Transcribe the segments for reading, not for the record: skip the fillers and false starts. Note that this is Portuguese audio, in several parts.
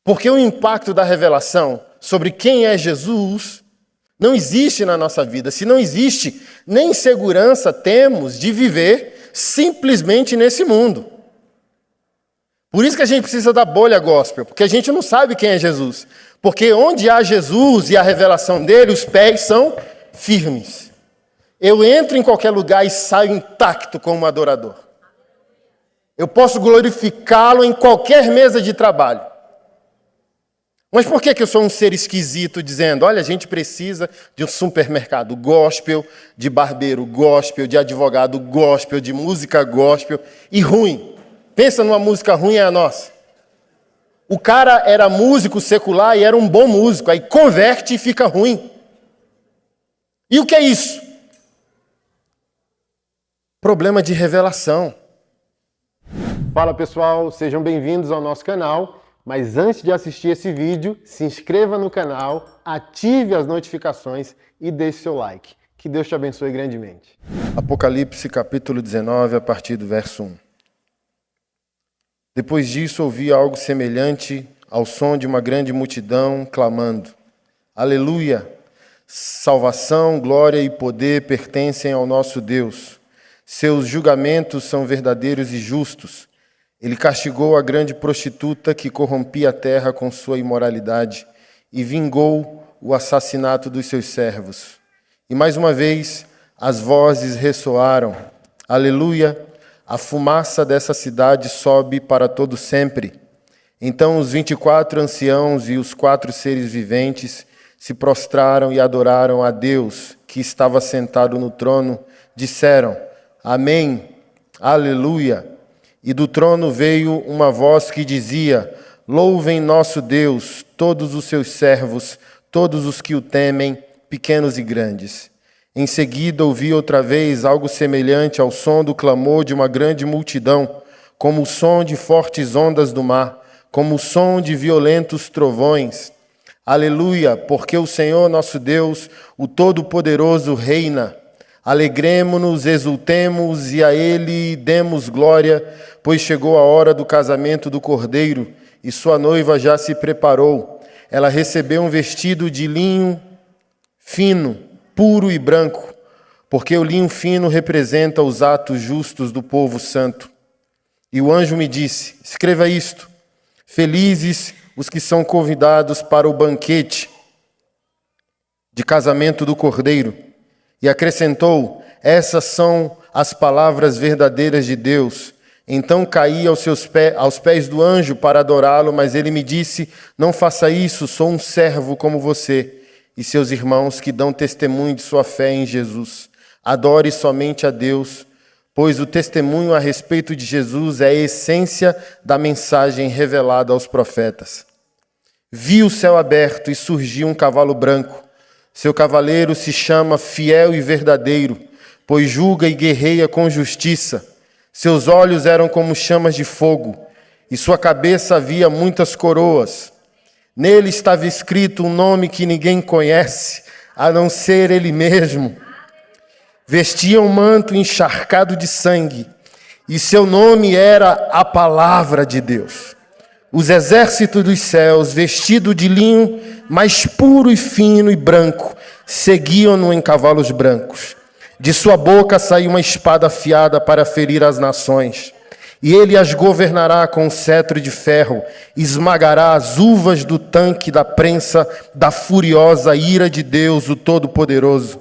Porque o impacto da revelação sobre quem é Jesus não existe na nossa vida. Se não existe, nem segurança temos de viver simplesmente nesse mundo. Por isso que a gente precisa da bolha gospel, porque a gente não sabe quem é Jesus. Porque onde há Jesus e a revelação dele, os pés são firmes. Eu entro em qualquer lugar e saio intacto como adorador. Eu posso glorificá-lo em qualquer mesa de trabalho. Mas por que eu sou um ser esquisito dizendo, olha, a gente precisa de um supermercado gospel, de barbeiro gospel, de advogado gospel, de música gospel e ruim? Pensa numa música ruim, é a nossa. O cara era músico secular e era um bom músico, aí converte e fica ruim. E o que é isso? Problema de revelação. Fala pessoal, sejam bem-vindos ao nosso canal. Mas antes de assistir esse vídeo, se inscreva no canal, ative as notificações e deixe seu like. Que Deus te abençoe grandemente. Apocalipse capítulo 19, a partir do verso 1. Depois disso ouvi algo semelhante ao som de uma grande multidão clamando: Aleluia! Salvação, glória e poder pertencem ao nosso Deus. Seus julgamentos são verdadeiros e justos. Ele castigou a grande prostituta que corrompia a terra com sua imoralidade e vingou o assassinato dos seus servos. E mais uma vez as vozes ressoaram: Aleluia! A fumaça dessa cidade sobe para todo sempre. Então os 24 anciãos e os 4 seres viventes se prostraram e adoraram a Deus, que estava sentado no trono. Disseram: Amém, Aleluia! E do trono veio uma voz que dizia: Louvem nosso Deus, todos os seus servos, todos os que o temem, pequenos e grandes. Em seguida ouvi outra vez algo semelhante ao som do clamor de uma grande multidão, como o som de fortes ondas do mar, como o som de violentos trovões. Aleluia, porque o Senhor nosso Deus, o Todo-Poderoso, reina. Alegremo-nos, exultemos e a Ele demos glória, pois chegou a hora do casamento do Cordeiro e sua noiva já se preparou. Ela recebeu um vestido de linho fino, puro e branco, porque o linho fino representa os atos justos do povo santo. E o anjo me disse: escreva isto: felizes os que são convidados para o banquete de casamento do Cordeiro. E acrescentou: essas são as palavras verdadeiras de Deus. Então caí aos pés do anjo para adorá-lo, mas ele me disse: não faça isso, sou um servo como você e seus irmãos que dão testemunho de sua fé em Jesus. Adore somente a Deus, pois o testemunho a respeito de Jesus é a essência da mensagem revelada aos profetas. Vi o céu aberto e surgiu um cavalo branco. Seu cavaleiro se chama Fiel e Verdadeiro, pois julga e guerreia com justiça. Seus olhos eram como chamas de fogo, e sua cabeça havia muitas coroas. Nele estava escrito um nome que ninguém conhece, a não ser ele mesmo. Vestia um manto encharcado de sangue, e seu nome era a Palavra de Deus. Os exércitos dos céus, vestidos de linho mais puro e fino e branco, seguiam-no em cavalos brancos. De sua boca saiu uma espada afiada para ferir as nações. E ele as governará com um cetro de ferro, esmagará as uvas do tanque da prensa da furiosa ira de Deus, o Todo-Poderoso.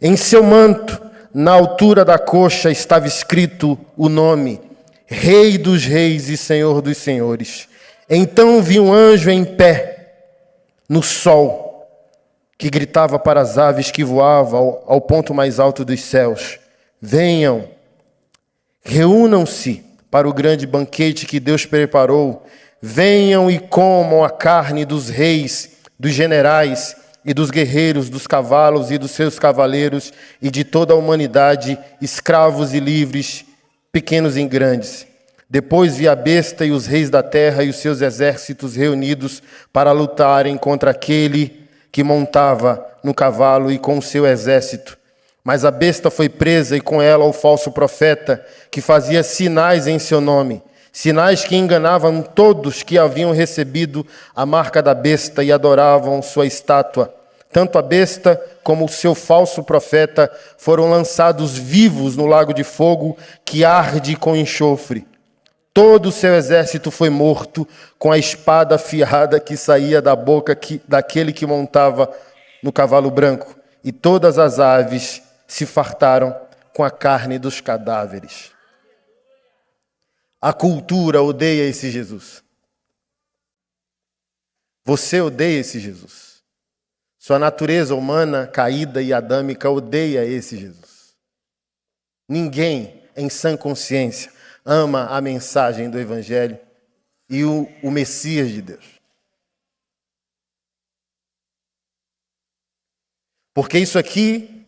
Em seu manto, na altura da coxa, estava escrito o nome: Rei dos Reis e Senhor dos Senhores. Então vi um anjo em pé no sol, que gritava para as aves que voavam ao ponto mais alto dos céus: venham, reúnam-se para o grande banquete que Deus preparou. Venham e comam a carne dos reis, dos generais e dos guerreiros, dos cavalos e dos seus cavaleiros e de toda a humanidade, escravos e livres, pequenos e grandes. Depois vi a besta e os reis da terra e os seus exércitos reunidos para lutarem contra aquele que montava no cavalo e com o seu exército. Mas a besta foi presa e com ela o falso profeta que fazia sinais em seu nome, sinais que enganavam todos que haviam recebido a marca da besta e adoravam sua estátua. Tanto a besta como o seu falso profeta foram lançados vivos no lago de fogo que arde com enxofre. Todo o seu exército foi morto com a espada afiada que saía da boca daquele que montava no cavalo branco, e todas as aves se fartaram com a carne dos cadáveres. A cultura odeia esse Jesus. Você odeia esse Jesus. Sua natureza humana, caída e adâmica, odeia esse Jesus. Ninguém, em sã consciência, ama a mensagem do Evangelho e o Messias de Deus. Porque isso aqui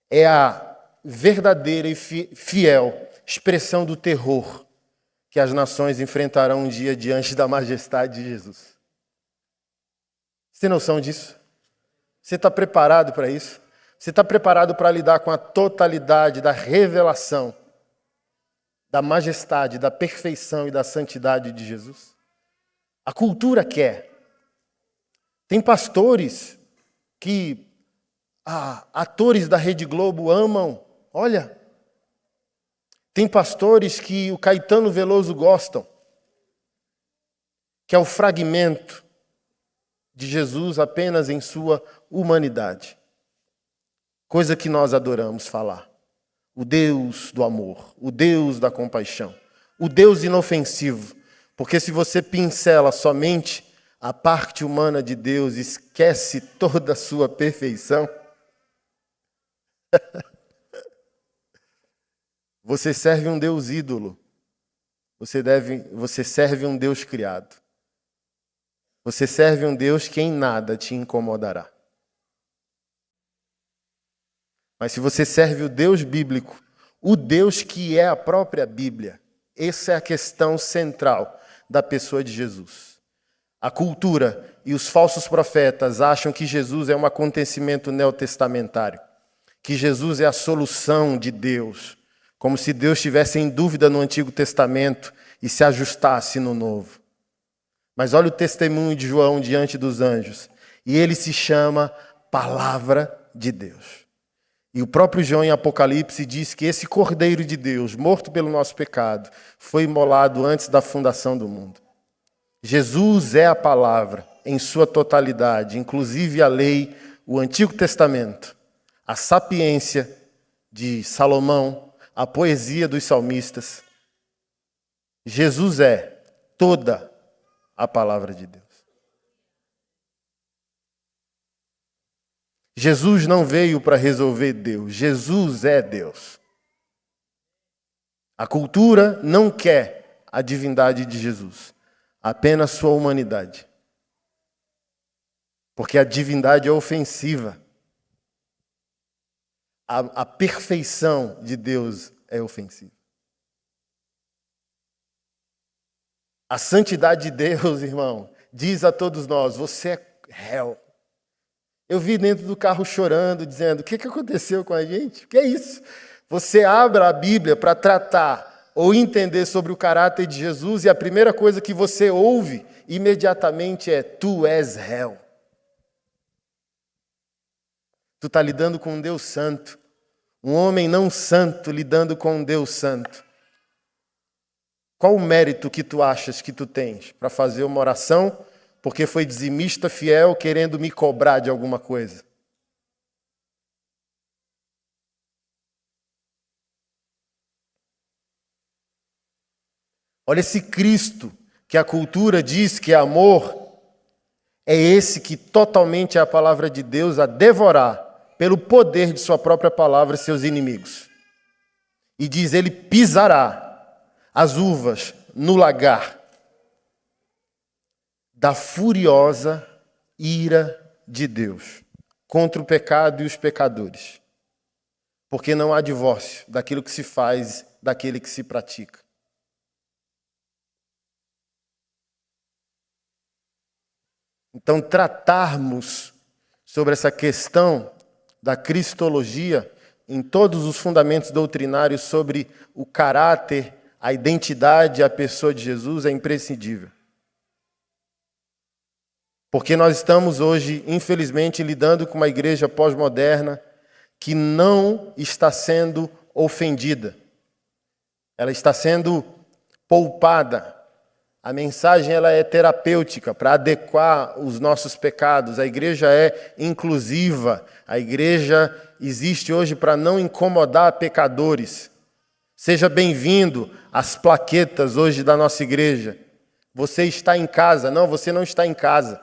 é a verdadeira e fiel expressão do terror que as nações enfrentarão um dia diante da majestade de Jesus. Você tem noção disso? Você está preparado para isso? Você está preparado para lidar com a totalidade da revelação, da majestade, da perfeição e da santidade de Jesus? A cultura quer. Tem pastores que atores da Rede Globo amam. Olha, tem pastores que o Caetano Veloso gostam, que é o fragmento de Jesus apenas em sua humanidade. Coisa que nós adoramos falar. O Deus do amor, o Deus da compaixão, o Deus inofensivo. Porque se você pincela somente a parte humana de Deus, esquece toda a sua perfeição, você serve um Deus ídolo. Você serve um Deus criado. Você serve um Deus que em nada te incomodará. Mas se você serve o Deus bíblico, o Deus que é a própria Bíblia, essa é a questão central da pessoa de Jesus. A cultura e os falsos profetas acham que Jesus é um acontecimento neotestamentário, que Jesus é a solução de Deus, como se Deus estivesse em dúvida no Antigo Testamento e se ajustasse no Novo. Mas olha o testemunho de João diante dos anjos. E ele se chama Palavra de Deus. E o próprio João em Apocalipse diz que esse Cordeiro de Deus, morto pelo nosso pecado, foi imolado antes da fundação do mundo. Jesus é a palavra em sua totalidade, inclusive a lei, o Antigo Testamento, a sapiência de Salomão, a poesia dos salmistas. Jesus é toda a palavra de Deus. Jesus não veio para resolver Deus. Jesus é Deus. A cultura não quer a divindade de Jesus, apenas sua humanidade. Porque a divindade é ofensiva. A perfeição de Deus é ofensiva. A santidade de Deus, irmão, diz a todos nós, você é réu. Eu vi dentro do carro chorando, dizendo, o que aconteceu com a gente? O que é isso? Você abre a Bíblia para tratar ou entender sobre o caráter de Jesus e a primeira coisa que você ouve imediatamente é, tu és réu. Tu está lidando com um Deus santo. Um homem não santo lidando com um Deus santo. Qual o mérito que tu achas que tu tens para fazer uma oração porque foi dizimista fiel querendo me cobrar de alguma coisa? Olha esse Cristo que a cultura diz que é amor, é esse que totalmente é a palavra de Deus a devorar pelo poder de sua própria palavra seus inimigos. E diz, ele pisará as uvas no lagar da furiosa ira de Deus contra o pecado e os pecadores. Porque não há divórcio daquilo que se faz, daquele que se pratica. Então, tratarmos sobre essa questão da cristologia em todos os fundamentos doutrinários sobre o caráter, a identidade, a pessoa de Jesus é imprescindível. Porque nós estamos hoje, infelizmente, lidando com uma igreja pós-moderna que não está sendo ofendida. Ela está sendo poupada. A mensagem ela é terapêutica para adequar os nossos pecados. A igreja é inclusiva. A igreja existe hoje para não incomodar pecadores. Seja bem-vindo às plaquetas hoje da nossa igreja. Você está em casa. Não, você não está em casa.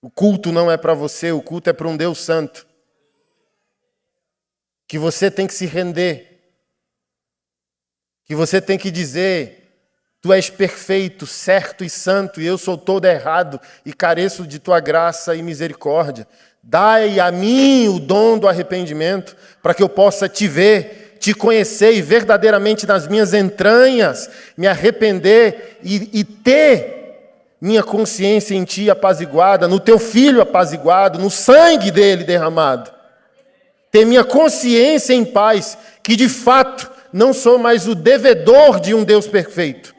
O culto não é para você, o culto é para um Deus santo. Que você tem que se render. Que você tem que dizer, tu és perfeito, certo e santo, e eu sou todo errado, e careço de tua graça e misericórdia. Dai a mim o dom do arrependimento, para que eu possa te ver, te conhecer e verdadeiramente nas minhas entranhas me arrepender e ter minha consciência em ti apaziguada, no teu filho apaziguado, no sangue dele derramado. Ter minha consciência em paz, que de fato não sou mais o devedor de um Deus perfeito.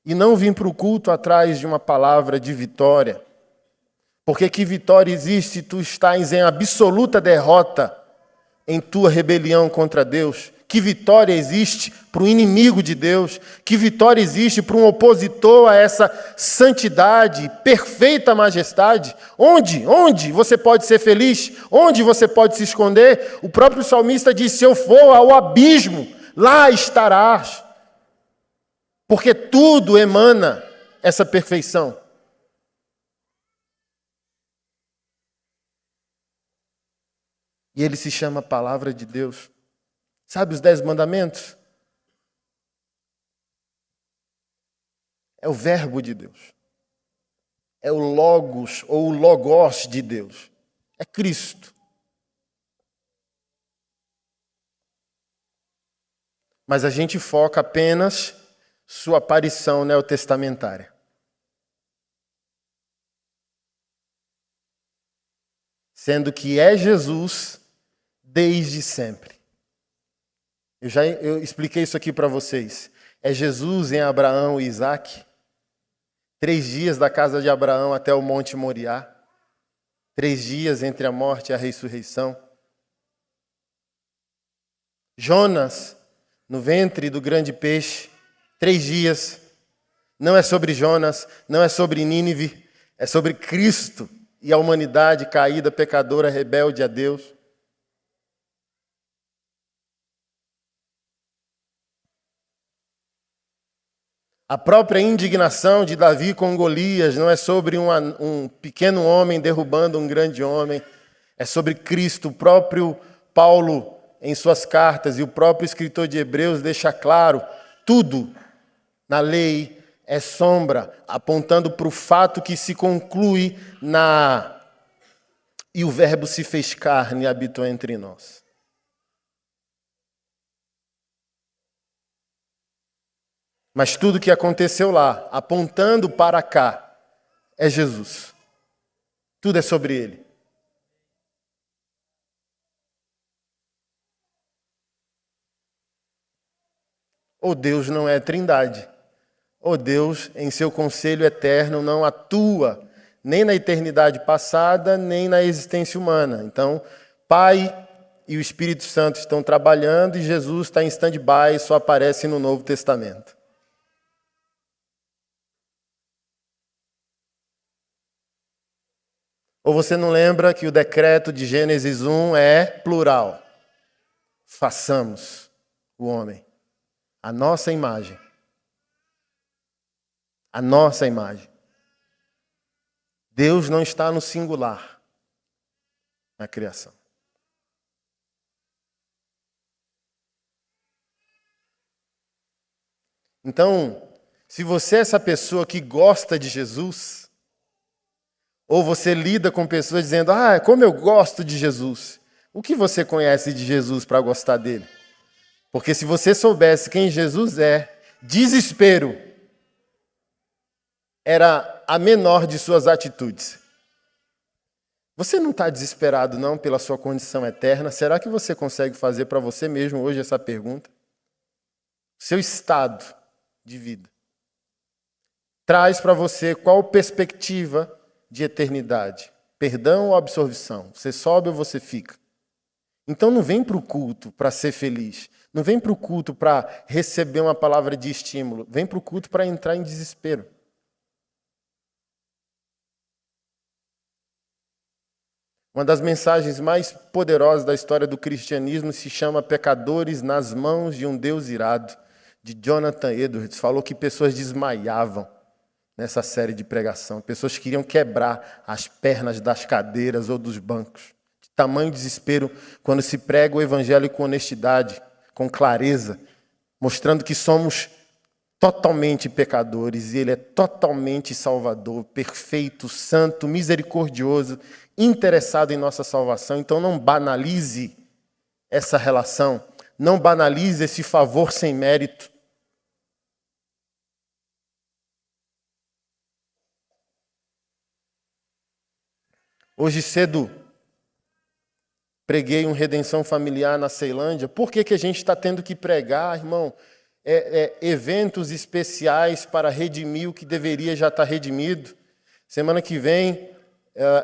E não vim para o culto atrás de uma palavra de vitória. Porque que vitória existe se tu estás em absoluta derrota em tua rebelião contra Deus? Que vitória existe para o inimigo de Deus? Que vitória existe para um opositor a essa santidade, perfeita majestade? Onde você pode ser feliz? Onde você pode se esconder? O próprio salmista diz, se eu for ao abismo, lá estarás. Porque tudo emana essa perfeição. E ele se chama Palavra de Deus. Sabe os 10 mandamentos? É o verbo de Deus. É o logos ou o logos de Deus. É Cristo. Mas a gente foca apenas sua aparição neotestamentária. Sendo que é Jesus desde sempre. Eu expliquei isso aqui para vocês. É Jesus em Abraão e Isaque. 3 dias da casa de Abraão até o Monte Moriá. 3 dias entre a morte e a ressurreição. Jonas, no ventre do grande peixe. 3 dias. Não é sobre Jonas, não é sobre Nínive. É sobre Cristo e a humanidade caída, pecadora, rebelde a Deus. A própria indignação de Davi com Golias não é sobre um pequeno homem derrubando um grande homem. É sobre Cristo. O próprio Paulo, em suas cartas, e o próprio escritor de Hebreus deixa claro, tudo na lei é sombra, apontando para o fato que se conclui e o verbo se fez carne e habitou entre nós. Mas tudo que aconteceu lá, apontando para cá, é Jesus. Tudo é sobre ele. Ou Deus não é trindade. Ou Deus, em seu conselho eterno, não atua nem na eternidade passada, nem na existência humana. Então, Pai e o Espírito Santo estão trabalhando e Jesus está em stand-by e só aparece no Novo Testamento. Ou você não lembra que o decreto de Gênesis 1 é plural? Façamos o homem a nossa imagem. A nossa imagem. Deus não está no singular na criação. Então, se você é essa pessoa que gosta de Jesus, ou você lida com pessoas dizendo, como eu gosto de Jesus. O que você conhece de Jesus para gostar dele? Porque se você soubesse quem Jesus é, desespero era a menor de suas atitudes. Você não está desesperado, não, pela sua condição eterna? Será que você consegue fazer para você mesmo hoje essa pergunta? Seu estado de vida traz para você qual perspectiva de eternidade? Perdão ou absolvição? Você sobe ou você fica? Então não vem para o culto para ser feliz. Não vem para o culto para receber uma palavra de estímulo. Vem para o culto para entrar em desespero. Uma das mensagens mais poderosas da história do cristianismo se chama Pecadores nas Mãos de um Deus Irado, de Jonathan Edwards. Falou que pessoas desmaiavam nessa série de pregação. Pessoas queriam quebrar as pernas das cadeiras ou dos bancos. De tamanho desespero quando se prega o evangelho com honestidade, com clareza, mostrando que somos totalmente pecadores e Ele é totalmente salvador, perfeito, santo, misericordioso, interessado em nossa salvação. Então não banalize essa relação, não banalize esse favor sem mérito. Hoje cedo preguei um redenção familiar na Ceilândia. Por que a gente está tendo que pregar, irmão? Eventos especiais para redimir o que deveria já estar redimido. Semana que vem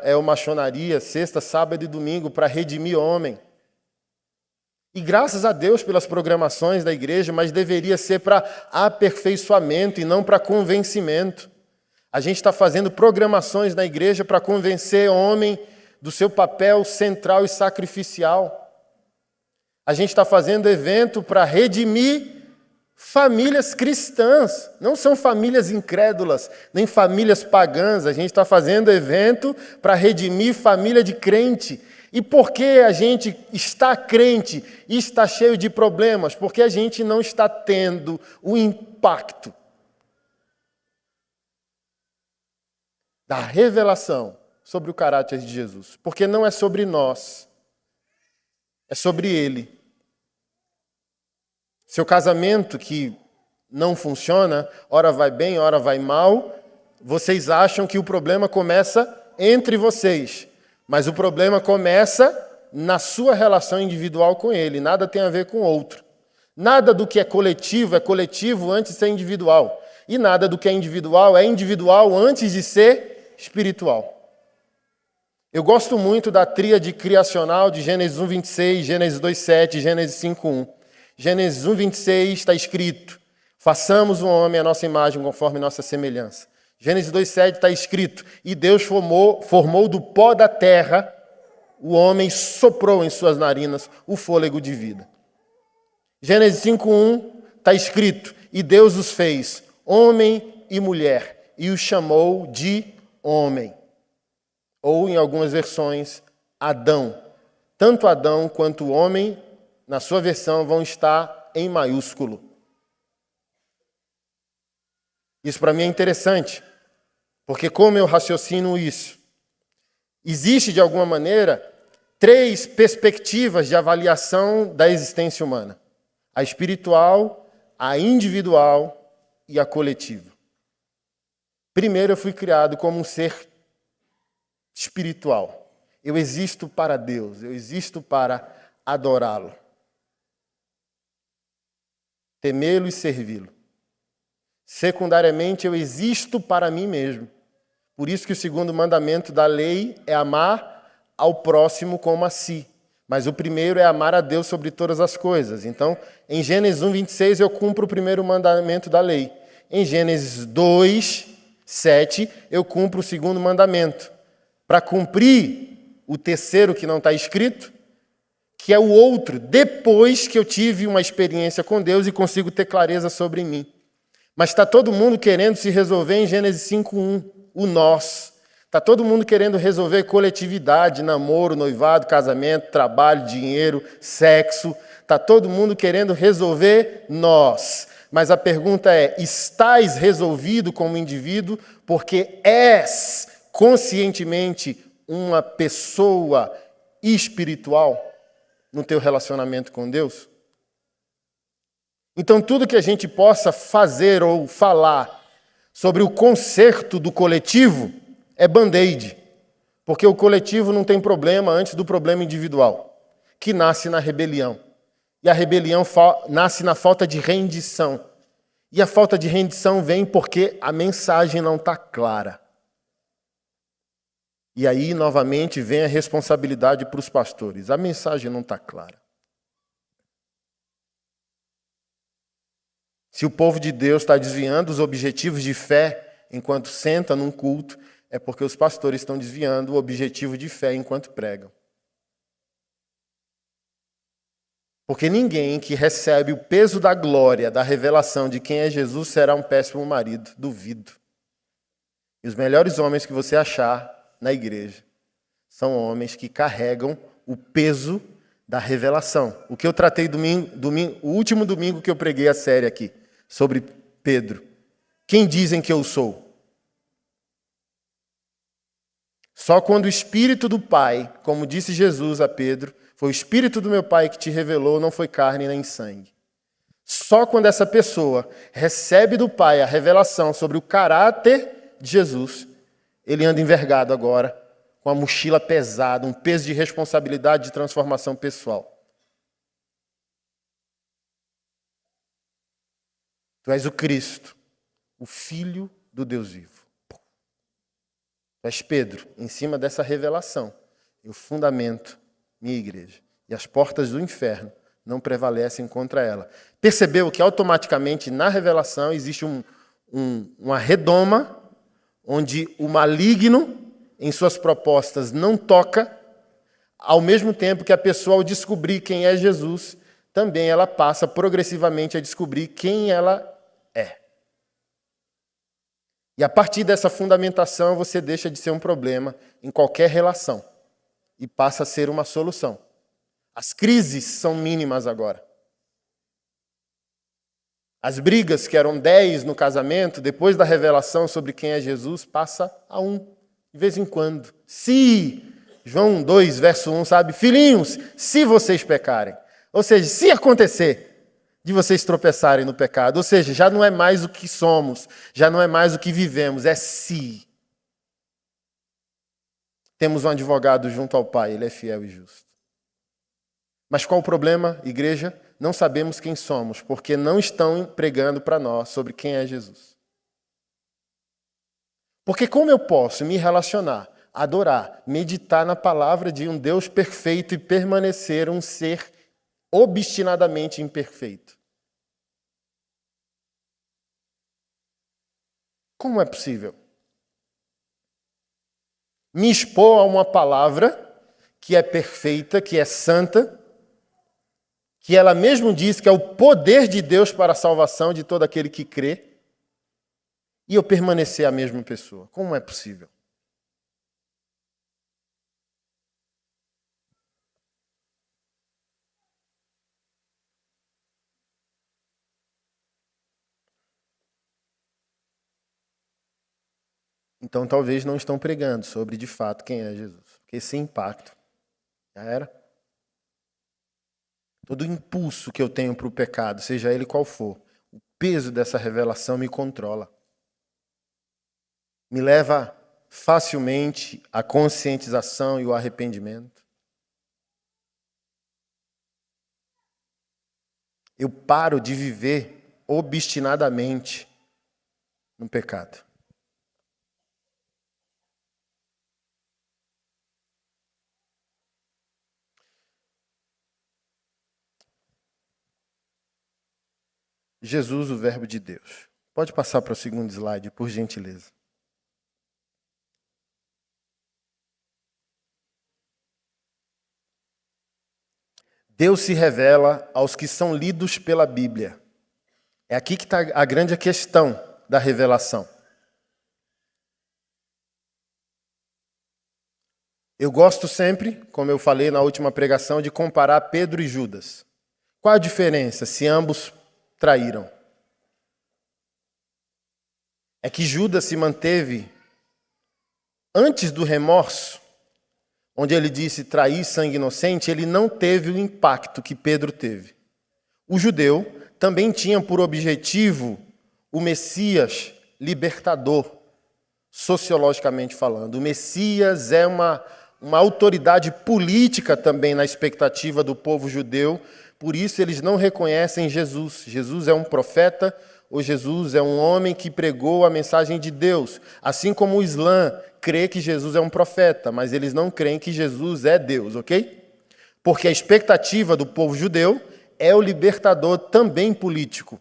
é uma maçonaria, sexta, sábado e domingo, para redimir homem. E graças a Deus pelas programações da igreja, mas deveria ser para aperfeiçoamento e não para convencimento. A gente está fazendo programações na igreja para convencer homem do seu papel central e sacrificial. A gente está fazendo evento para redimir famílias cristãs. Não são famílias incrédulas, nem famílias pagãs. A gente está fazendo evento para redimir família de crente. E por que a gente está crente e está cheio de problemas? Porque a gente não está tendo o impacto da revelação sobre o caráter de Jesus. Porque não é sobre nós, é sobre Ele. Seu casamento que não funciona, ora vai bem, ora vai mal, vocês acham que o problema começa entre vocês. Mas o problema começa na sua relação individual com Ele. Nada tem a ver com o outro. Nada do que é coletivo antes de ser individual. E nada do que é individual antes de ser espiritual. Eu gosto muito da tríade criacional de Gênesis 1:26, Gênesis 2:7 e Gênesis 5:1. Gênesis 1:26 está escrito: façamos o homem à nossa imagem conforme nossa semelhança. Gênesis 2:7 está escrito: e Deus formou do pó da terra o homem, soprou em suas narinas o fôlego de vida. Gênesis 5:1 está escrito: e Deus os fez homem e mulher, e os chamou de homem. Ou, em algumas versões, Adão. Tanto Adão quanto o homem, na sua versão, vão estar em maiúsculo. Isso para mim é interessante, porque como eu raciocino isso? Existe, de alguma maneira, 3 perspectivas de avaliação da existência humana: a espiritual, a individual e a coletiva. Primeiro, eu fui criado como um ser espiritual. Eu existo para Deus, eu existo para adorá-lo, temê-lo e servi-lo. Secundariamente, eu existo para mim mesmo. Por isso que o segundo mandamento da lei é amar ao próximo como a si. Mas o primeiro é amar a Deus sobre todas as coisas. Então, em Gênesis 1:26, eu cumpro o primeiro mandamento da lei. Em Gênesis 2:7, eu cumpro o segundo mandamento. Para cumprir o terceiro que não está escrito, que é o outro, depois que eu tive uma experiência com Deus e consigo ter clareza sobre mim. Mas está todo mundo querendo se resolver em Gênesis 5:1, o nós. Está todo mundo querendo resolver coletividade, namoro, noivado, casamento, trabalho, dinheiro, sexo. Está todo mundo querendo resolver nós. Mas a pergunta é: estás resolvido como indivíduo porque és conscientemente uma pessoa espiritual no teu relacionamento com Deus? Então, tudo que a gente possa fazer ou falar sobre o conserto do coletivo é band-aid, Porque o coletivo não tem problema antes do problema individual, que nasce na rebelião. E a rebelião nasce na falta de rendição. E a falta de rendição vem porque a mensagem não está clara. E aí, novamente, vem a responsabilidade para os pastores. A mensagem não está clara. Se o povo de Deus está desviando os objetivos de fé enquanto senta num culto, é porque os pastores estão desviando o objetivo de fé enquanto pregam. Porque ninguém que recebe o peso da glória, da revelação de quem é Jesus, será um péssimo marido. Duvido. E os melhores homens que você achar na igreja são homens que carregam o peso da revelação. O que eu tratei o último domingo que eu preguei a série aqui, sobre Pedro. Quem dizem que eu sou? Só quando o Espírito do Pai, como disse Jesus a Pedro, foi o Espírito do meu Pai que te revelou, não foi carne nem sangue. Só quando essa pessoa recebe do Pai a revelação sobre o caráter de Jesus, ele anda envergado agora, com a mochila pesada, um peso de responsabilidade de transformação pessoal. Tu és o Cristo, o Filho do Deus vivo. Tu és Pedro, em cima dessa revelação, eu fundamento minha igreja. E as portas do inferno não prevalecem contra ela. Percebeu que automaticamente na revelação existe uma redoma onde o maligno, em suas propostas, não toca, ao mesmo tempo que a pessoa, ao descobrir quem é Jesus, também ela passa progressivamente a descobrir quem ela é. E a partir dessa fundamentação, você deixa de ser um problema em qualquer relação e passa a ser uma solução. As crises são mínimas agora. As brigas, que eram 10 no casamento, depois da revelação sobre quem é Jesus, passa a 1, de vez em quando. Se, João 2, verso 1, sabe? Filhinhos, se vocês pecarem. Ou seja, se acontecer de vocês tropeçarem no pecado. Ou seja, já não é mais o que somos, já não é mais o que vivemos, é se. Temos um advogado junto ao Pai, ele é fiel e justo. Mas qual o problema, igreja? Não sabemos quem somos, porque não estão pregando para nós sobre quem é Jesus. Porque como eu posso me relacionar, adorar, meditar na palavra de um Deus perfeito e permanecer um ser obstinadamente imperfeito? Como é possível? Me expor a uma palavra que é perfeita, que é santa, que ela mesmo diz que é o poder de Deus para a salvação de todo aquele que crê, e eu permanecer a mesma pessoa. Como é possível? Então talvez não estão pregando sobre de fato quem é Jesus. Porque esse impacto já era. Todo impulso que eu tenho para o pecado, seja ele qual for, o peso dessa revelação me controla. Me leva facilmente à conscientização e ao arrependimento. Eu paro de viver obstinadamente no pecado. Jesus, o Verbo de Deus. Pode passar para o segundo slide, por gentileza. Deus se revela aos que são lidos pela Bíblia. É aqui que está a grande questão da revelação. Eu gosto sempre, como eu falei na última pregação, de comparar Pedro e Judas. Qual a diferença se ambos traíram? É que Judas se manteve antes do remorso, onde ele disse trair sangue inocente, ele não teve o impacto que Pedro teve. O judeu também tinha por objetivo o Messias libertador, sociologicamente falando. O Messias é uma autoridade política também na expectativa do povo judeu, por isso eles não reconhecem Jesus. Jesus é um profeta, ou Jesus é um homem que pregou a mensagem de Deus. Assim como o Islã crê que Jesus é um profeta, mas eles não creem que Jesus é Deus, ok? Porque a expectativa do povo judeu é o libertador também político.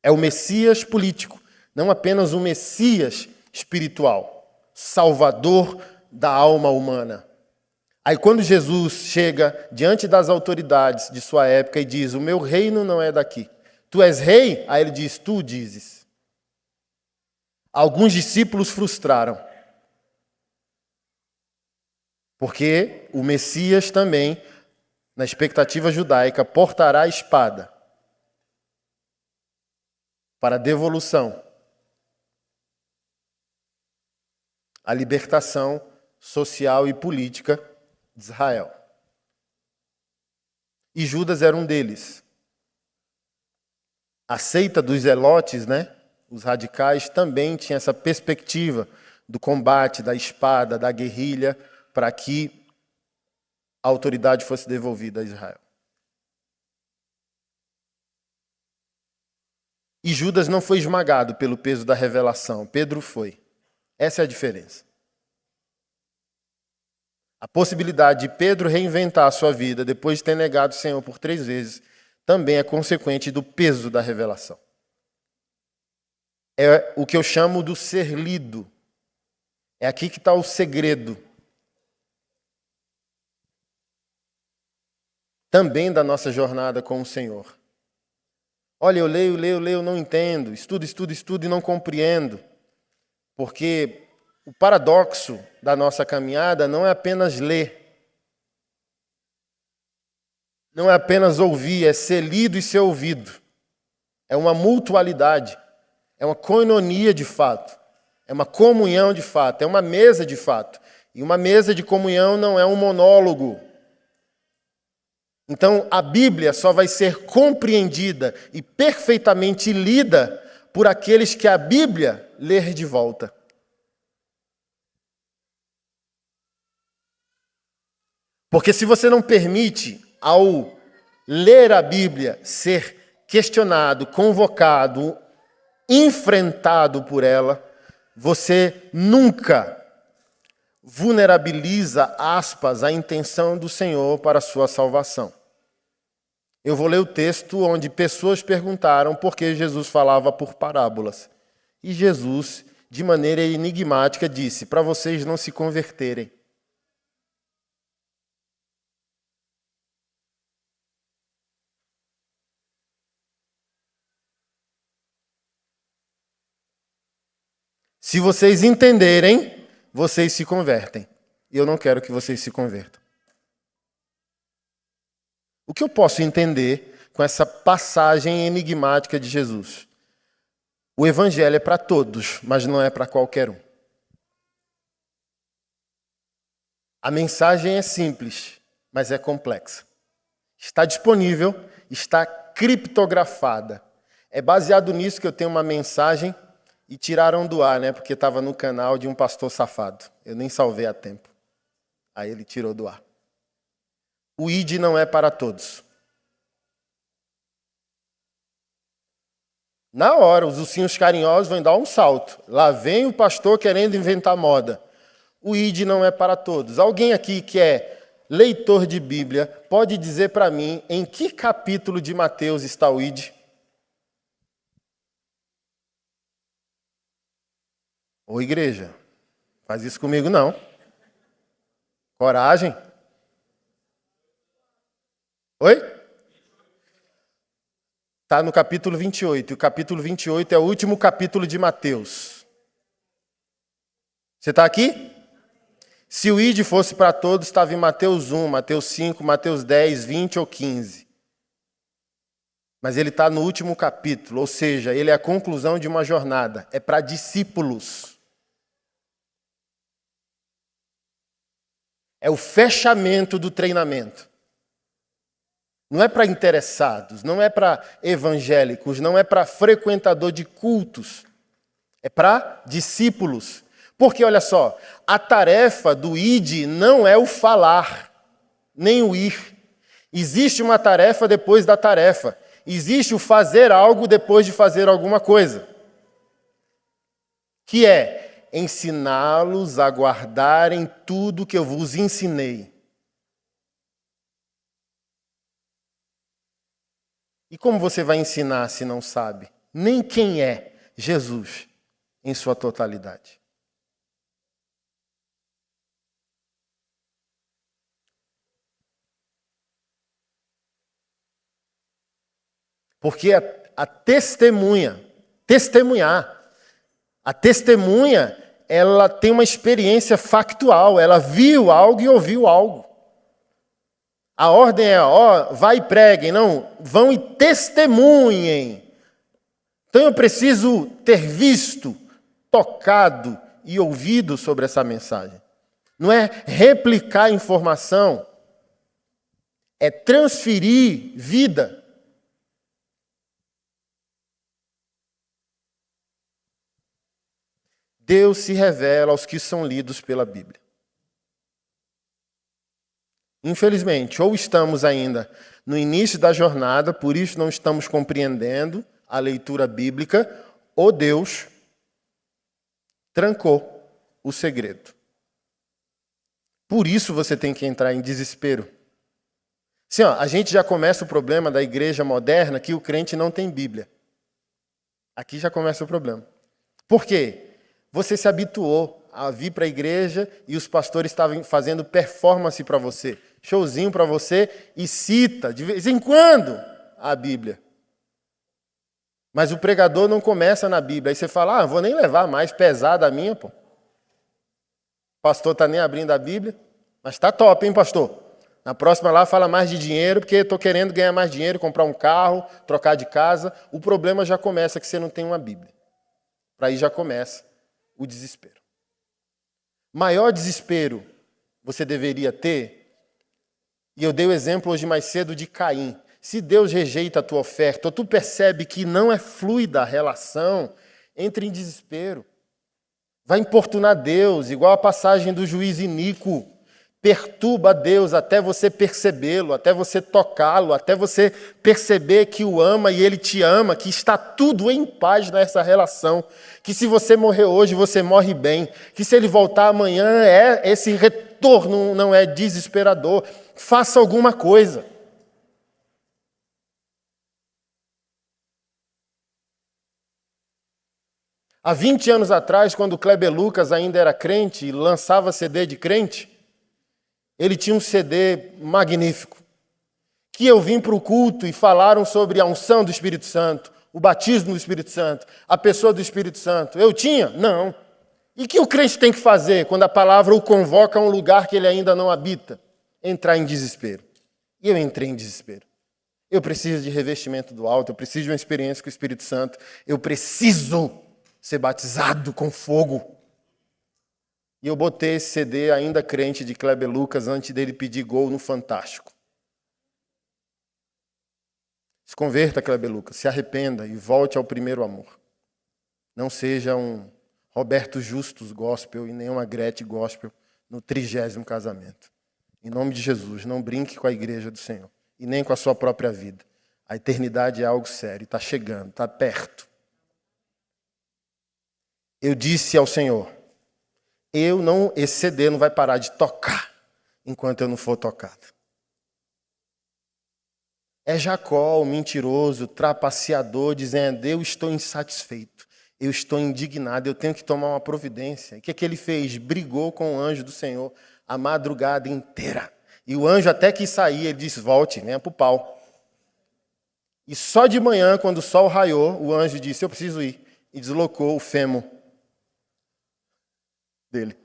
É o Messias político, não apenas o Messias espiritual, salvador da alma humana. Aí quando Jesus chega diante das autoridades de sua época e diz: o meu reino não é daqui. Tu és rei? Aí ele diz: tu dizes. Alguns discípulos frustraram. Porque o Messias também, na expectativa judaica, portará a espada para a devolução, a libertação social e política de Israel. E Judas era um deles. A seita dos zelotes, os radicais, também tinha essa perspectiva do combate, da espada, da guerrilha, para que a autoridade fosse devolvida a Israel. E Judas não foi esmagado pelo peso da revelação, Pedro foi. Essa é a diferença. A possibilidade de Pedro reinventar a sua vida depois de ter negado o Senhor por 3 vezes também é consequente do peso da revelação. É o que eu chamo do ser lido. É aqui que está o segredo. Também da nossa jornada com o Senhor. Olha, eu leio, não entendo. Estudo e não compreendo. Porque o paradoxo da nossa caminhada não é apenas ler. Não é apenas ouvir, é ser lido e ser ouvido. É uma mutualidade. É uma koinonia de fato. É uma comunhão de fato. É uma mesa de fato. E uma mesa de comunhão não é um monólogo. Então, a Bíblia só vai ser compreendida e perfeitamente lida por aqueles que a Bíblia ler de volta. Porque se você não permite, ao ler a Bíblia, ser questionado, convocado, enfrentado por ela, você nunca vulnerabiliza, aspas, a intenção do Senhor para a sua salvação. Eu vou ler o texto onde pessoas perguntaram por que Jesus falava por parábolas. E Jesus, de maneira enigmática, disse: para vocês não se converterem. Se vocês entenderem, vocês se convertem. E eu não quero que vocês se convertam. O que eu posso entender com essa passagem enigmática de Jesus? O evangelho é para todos, mas não é para qualquer um. A mensagem é simples, mas é complexa. Está disponível, está criptografada. É baseado nisso que eu tenho uma mensagem e tiraram do ar, porque estava no canal de um pastor safado. Eu nem salvei a tempo. Aí ele tirou do ar. O ID não é para todos. Na hora, os ursinhos carinhosos vão dar um salto. Lá vem o pastor querendo inventar moda. O ID não é para todos. Alguém aqui que é leitor de Bíblia pode dizer para mim em que capítulo de Mateus está o ID? Ô igreja, faz isso comigo não. Coragem. Oi? Está no capítulo 28. E o capítulo 28 é o último capítulo de Mateus. Você está aqui? Se o ID fosse para todos, estava em Mateus 1, Mateus 5, Mateus 10, 20 ou 15. Mas ele está no último capítulo, ou seja, ele é a conclusão de uma jornada. É para discípulos. É o fechamento do treinamento. Não é para interessados, não é para evangélicos, não é para frequentador de cultos. É para discípulos. Porque, olha só, a tarefa do id não é o falar, nem o ir. Existe uma tarefa depois da tarefa. Existe o fazer algo depois de fazer alguma coisa. Que é ensiná-los a guardarem tudo que eu vos ensinei. E como você vai ensinar se não sabe nem quem é Jesus em sua totalidade? Porque a testemunhar, a testemunha, ela tem uma experiência factual, ela viu algo e ouviu algo. A ordem é, vai e preguem, não, vão e testemunhem. Então eu preciso ter visto, tocado e ouvido sobre essa mensagem. Não é replicar informação, é transferir vida. Deus se revela aos que são lidos pela Bíblia. Infelizmente, ou estamos ainda no início da jornada, por isso não estamos compreendendo a leitura bíblica, ou Deus trancou o segredo. Por isso você tem que entrar em desespero. Assim, a gente já começa o problema da igreja moderna que o crente não tem Bíblia. Aqui já começa o problema. Por quê? Você se habituou a vir para a igreja e os pastores estavam fazendo performance para você, showzinho para você e cita, de vez em quando, a Bíblia. Mas o pregador não começa na Bíblia. Aí você fala, vou nem levar mais pesada a minha, pô. O pastor está nem abrindo a Bíblia, mas está top, hein, pastor? Na próxima lá fala mais de dinheiro, porque estou querendo ganhar mais dinheiro, comprar um carro, trocar de casa. O problema já começa que você não tem uma Bíblia. Para aí já começa o desespero. Maior desespero você deveria ter, e eu dei o exemplo hoje mais cedo de Caim. Se Deus rejeita a tua oferta, ou tu percebe que não é fluida a relação, entre em desespero. Vai importunar Deus, igual a passagem do juiz iníquo. Perturba Deus até você percebê-lo, até você tocá-lo, até você perceber que o ama e ele te ama, que está tudo em paz nessa relação, que se você morrer hoje, você morre bem, que se ele voltar amanhã, esse retorno não é desesperador. Faça alguma coisa. Há 20 anos atrás, quando o Kleber Lucas ainda era crente e lançava CD de crente, ele tinha um CD magnífico, que eu vim para o culto e falaram sobre a unção do Espírito Santo, o batismo do Espírito Santo, a pessoa do Espírito Santo. Eu tinha? Não. E o que o crente tem que fazer quando a palavra o convoca a um lugar que ele ainda não habita? Entrar em desespero. E eu entrei em desespero. Eu preciso de revestimento do alto, eu preciso de uma experiência com o Espírito Santo, eu preciso ser batizado com fogo. E eu botei esse CD, ainda crente, de Kleber Lucas, antes dele pedir gol no Fantástico. Se converta, Kleber Lucas, se arrependa e volte ao primeiro amor. Não seja um Roberto Justus gospel e nem uma Gretchen gospel no 30º casamento. Em nome de Jesus, não brinque com a igreja do Senhor e nem com a sua própria vida. A eternidade é algo sério, está chegando, está perto. Eu disse ao Senhor, esse CD não vai parar de tocar enquanto eu não for tocado. É Jacó, o mentiroso, trapaceador, dizendo, eu estou insatisfeito, eu estou indignado, eu tenho que tomar uma providência. O que ele fez? Brigou com o anjo do Senhor a madrugada inteira. E o anjo até que sair, ele disse, volte, venha para o pau. E só de manhã, quando o sol raiou, o anjo disse, eu preciso ir. E deslocou o fêmur dele.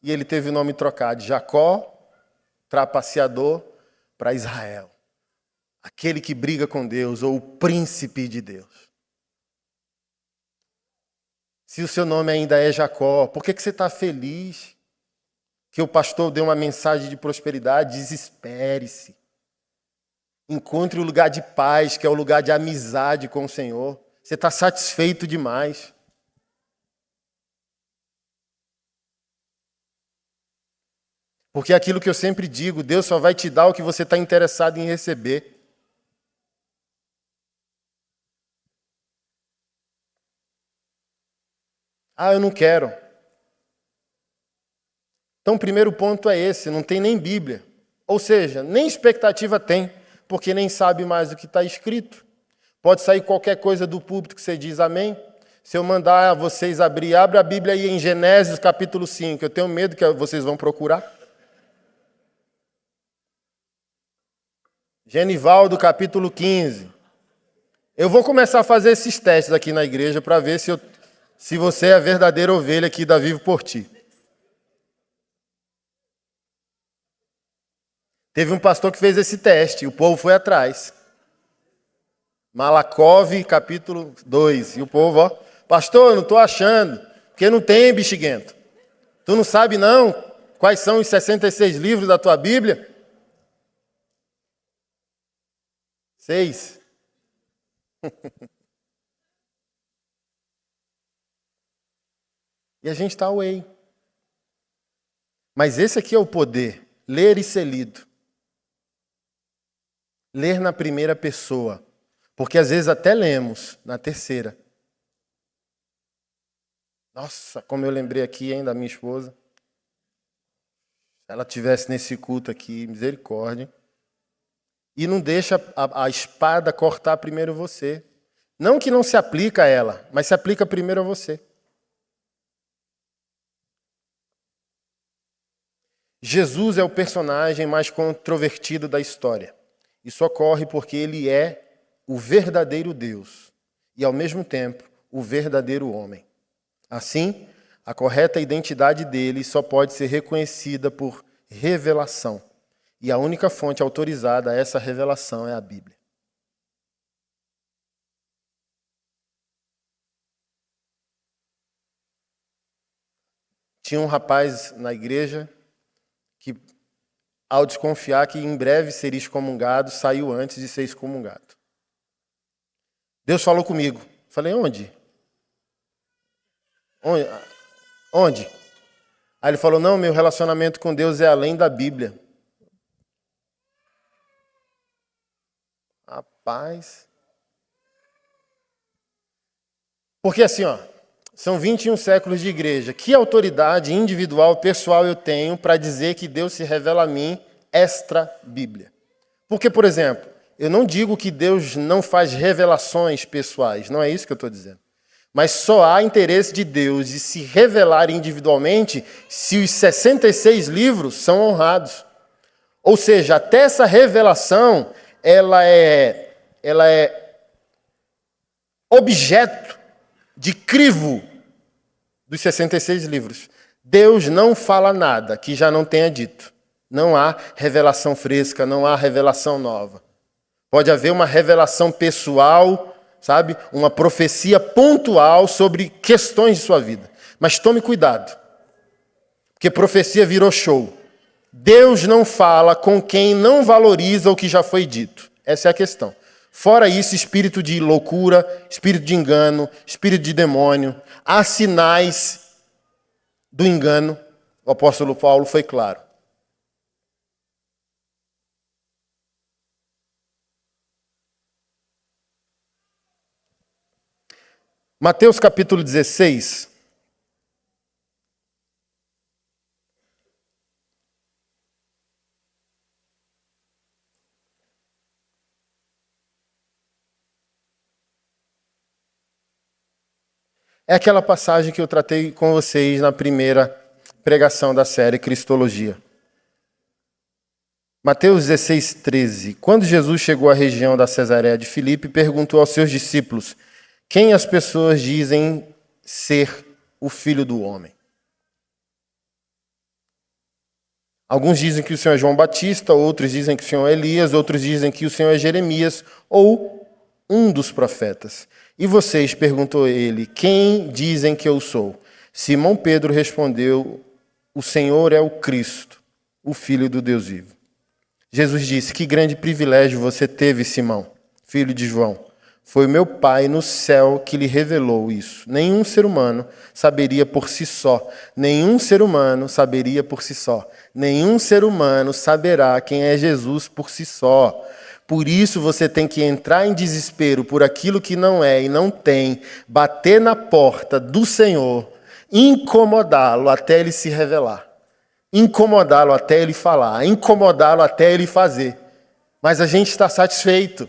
E ele teve o nome trocado de Jacó, trapaceador, para Israel. Aquele que briga com Deus, ou o príncipe de Deus. Se o seu nome ainda é Jacó, por que você está feliz? Que o pastor deu uma mensagem de prosperidade? Desespere-se. Encontre o lugar de paz, que é o lugar de amizade com o Senhor. Você está satisfeito demais. Porque é aquilo que eu sempre digo, Deus só vai te dar o que você está interessado em receber. Ah, eu não quero. Então, o primeiro ponto é esse, não tem nem Bíblia. Ou seja, nem expectativa tem, porque nem sabe mais o que está escrito. Pode sair qualquer coisa do púlpito que você diz amém. Se eu mandar vocês abre a Bíblia aí em Gênesis capítulo 5, eu tenho medo que vocês vão procurar. Genivaldo capítulo 15. Eu vou começar a fazer esses testes aqui na igreja para ver se você é a verdadeira ovelha aqui da Vivo por Ti. Teve um pastor que fez esse teste, e o povo foi atrás. Malacov, capítulo 2. E o povo, ó, pastor, eu não estou achando, porque não tem, bexiguento. Tu não sabe, não, quais são os 66 livros da tua Bíblia? 6. E a gente está away. Mas esse aqui é o poder, ler e ser lido. Ler na primeira pessoa. Porque às vezes até lemos na terceira. Nossa, como eu lembrei aqui, hein, da minha esposa. Se ela estivesse nesse culto aqui, misericórdia. E não deixa a espada cortar primeiro você. Não que não se aplica a ela, mas se aplica primeiro a você. Jesus é o personagem mais controvertido da história. Isso ocorre porque ele é o verdadeiro Deus e, ao mesmo tempo, o verdadeiro homem. Assim, a correta identidade dele só pode ser reconhecida por revelação. E a única fonte autorizada a essa revelação é a Bíblia. Tinha um rapaz na igreja que, ao desconfiar que em breve seria excomungado, saiu antes de ser excomungado. Deus falou comigo. Falei, onde? Onde? Aí ele falou, não, meu relacionamento com Deus é além da Bíblia. Rapaz. Porque assim, ó, são 21 séculos de igreja. Que autoridade individual, pessoal eu tenho para dizer que Deus se revela a mim extra-Bíblia? Porque, por exemplo, eu não digo que Deus não faz revelações pessoais, não é isso que eu estou dizendo. Mas só há interesse de Deus de se revelar individualmente se os 66 livros são honrados. Ou seja, até essa revelação, ela é objeto de crivo dos 66 livros. Deus não fala nada que já não tenha dito. Não há revelação fresca, não há revelação nova. Pode haver uma revelação pessoal, sabe? Uma profecia pontual sobre questões de sua vida. Mas tome cuidado, porque profecia virou show. Deus não fala com quem não valoriza o que já foi dito. Essa é a questão. Fora isso, espírito de loucura, espírito de engano, espírito de demônio. Há sinais do engano. O apóstolo Paulo foi claro. Mateus capítulo 16. É aquela passagem que eu tratei com vocês na primeira pregação da série Cristologia. Mateus 16, 13. Quando Jesus chegou à região da Cesareia de Filipe, perguntou aos seus discípulos: quem as pessoas dizem ser o Filho do Homem? Alguns dizem que o Senhor é João Batista, outros dizem que o Senhor é Elias, outros dizem que o Senhor é Jeremias ou um dos profetas. E vocês, perguntou ele, quem dizem que eu sou? Simão Pedro respondeu, o Senhor é o Cristo, o Filho do Deus vivo. Jesus disse, que grande privilégio você teve, Simão, filho de João. Foi meu Pai no céu que lhe revelou isso. Nenhum ser humano saberia por si só. Nenhum ser humano saberia por si só. Nenhum ser humano saberá quem é Jesus por si só. Por isso você tem que entrar em desespero por aquilo que não é e não tem, bater na porta do Senhor, incomodá-lo até ele se revelar, incomodá-lo até ele falar, incomodá-lo até ele fazer. Mas a gente está satisfeito.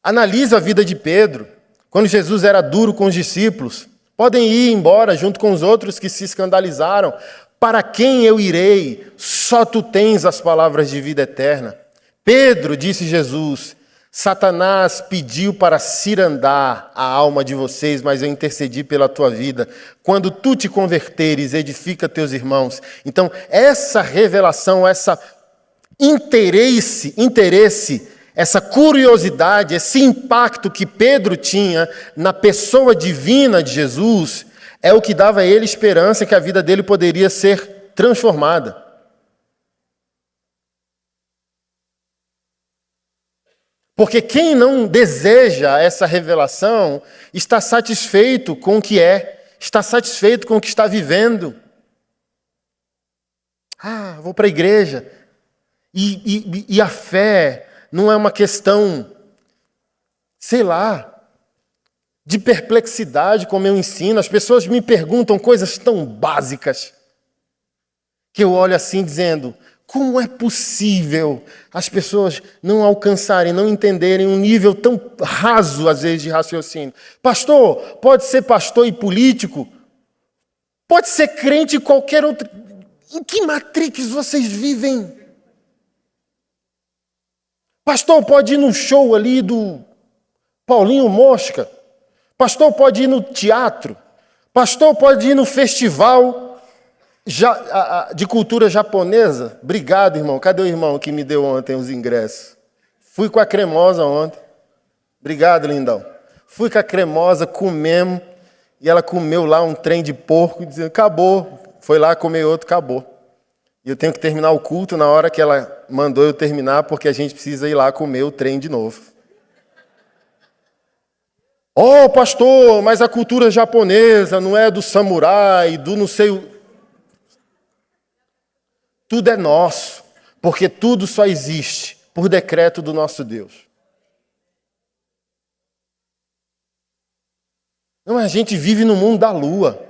Analisa a vida de Pedro, quando Jesus era duro com os discípulos. Podem ir embora junto com os outros que se escandalizaram. Para quem eu irei? Só tu tens as palavras de vida eterna. Pedro, disse Jesus, Satanás pediu para cirandar a alma de vocês, mas eu intercedi pela tua vida. Quando tu te converteres, edifica teus irmãos. Então, essa revelação, essa interesse, essa curiosidade, esse impacto que Pedro tinha na pessoa divina de Jesus, é o que dava a ele esperança que a vida dele poderia ser transformada. Porque quem não deseja essa revelação está satisfeito com o que é, está satisfeito com o que está vivendo. Vou para a igreja. E a fé não é uma questão, sei lá, de perplexidade, como eu ensino. As pessoas me perguntam coisas tão básicas que eu olho assim dizendo, como é possível as pessoas não alcançarem, não entenderem um nível tão raso, às vezes, de raciocínio? Pastor, pode ser pastor e político? Pode ser crente e qualquer outro. Em que matrix vocês vivem? Pastor, pode ir no show ali do Paulinho Mosca. Pastor, pode ir no teatro. Pastor, pode ir no festival de cultura japonesa. Obrigado, irmão. Cadê o irmão que me deu ontem os ingressos? Fui com a Cremosa ontem. Obrigado, lindão. Fui com a Cremosa, comemos. E ela comeu lá um trem de porco e dizia, acabou. Foi lá comer outro, acabou. E eu tenho que terminar o culto na hora que ela mandou eu terminar, porque a gente precisa ir lá comer o trem de novo. Pastor, mas a cultura japonesa não é do samurai, do não sei o... Tudo é nosso, porque tudo só existe por decreto do nosso Deus. Não, a gente vive no mundo da lua.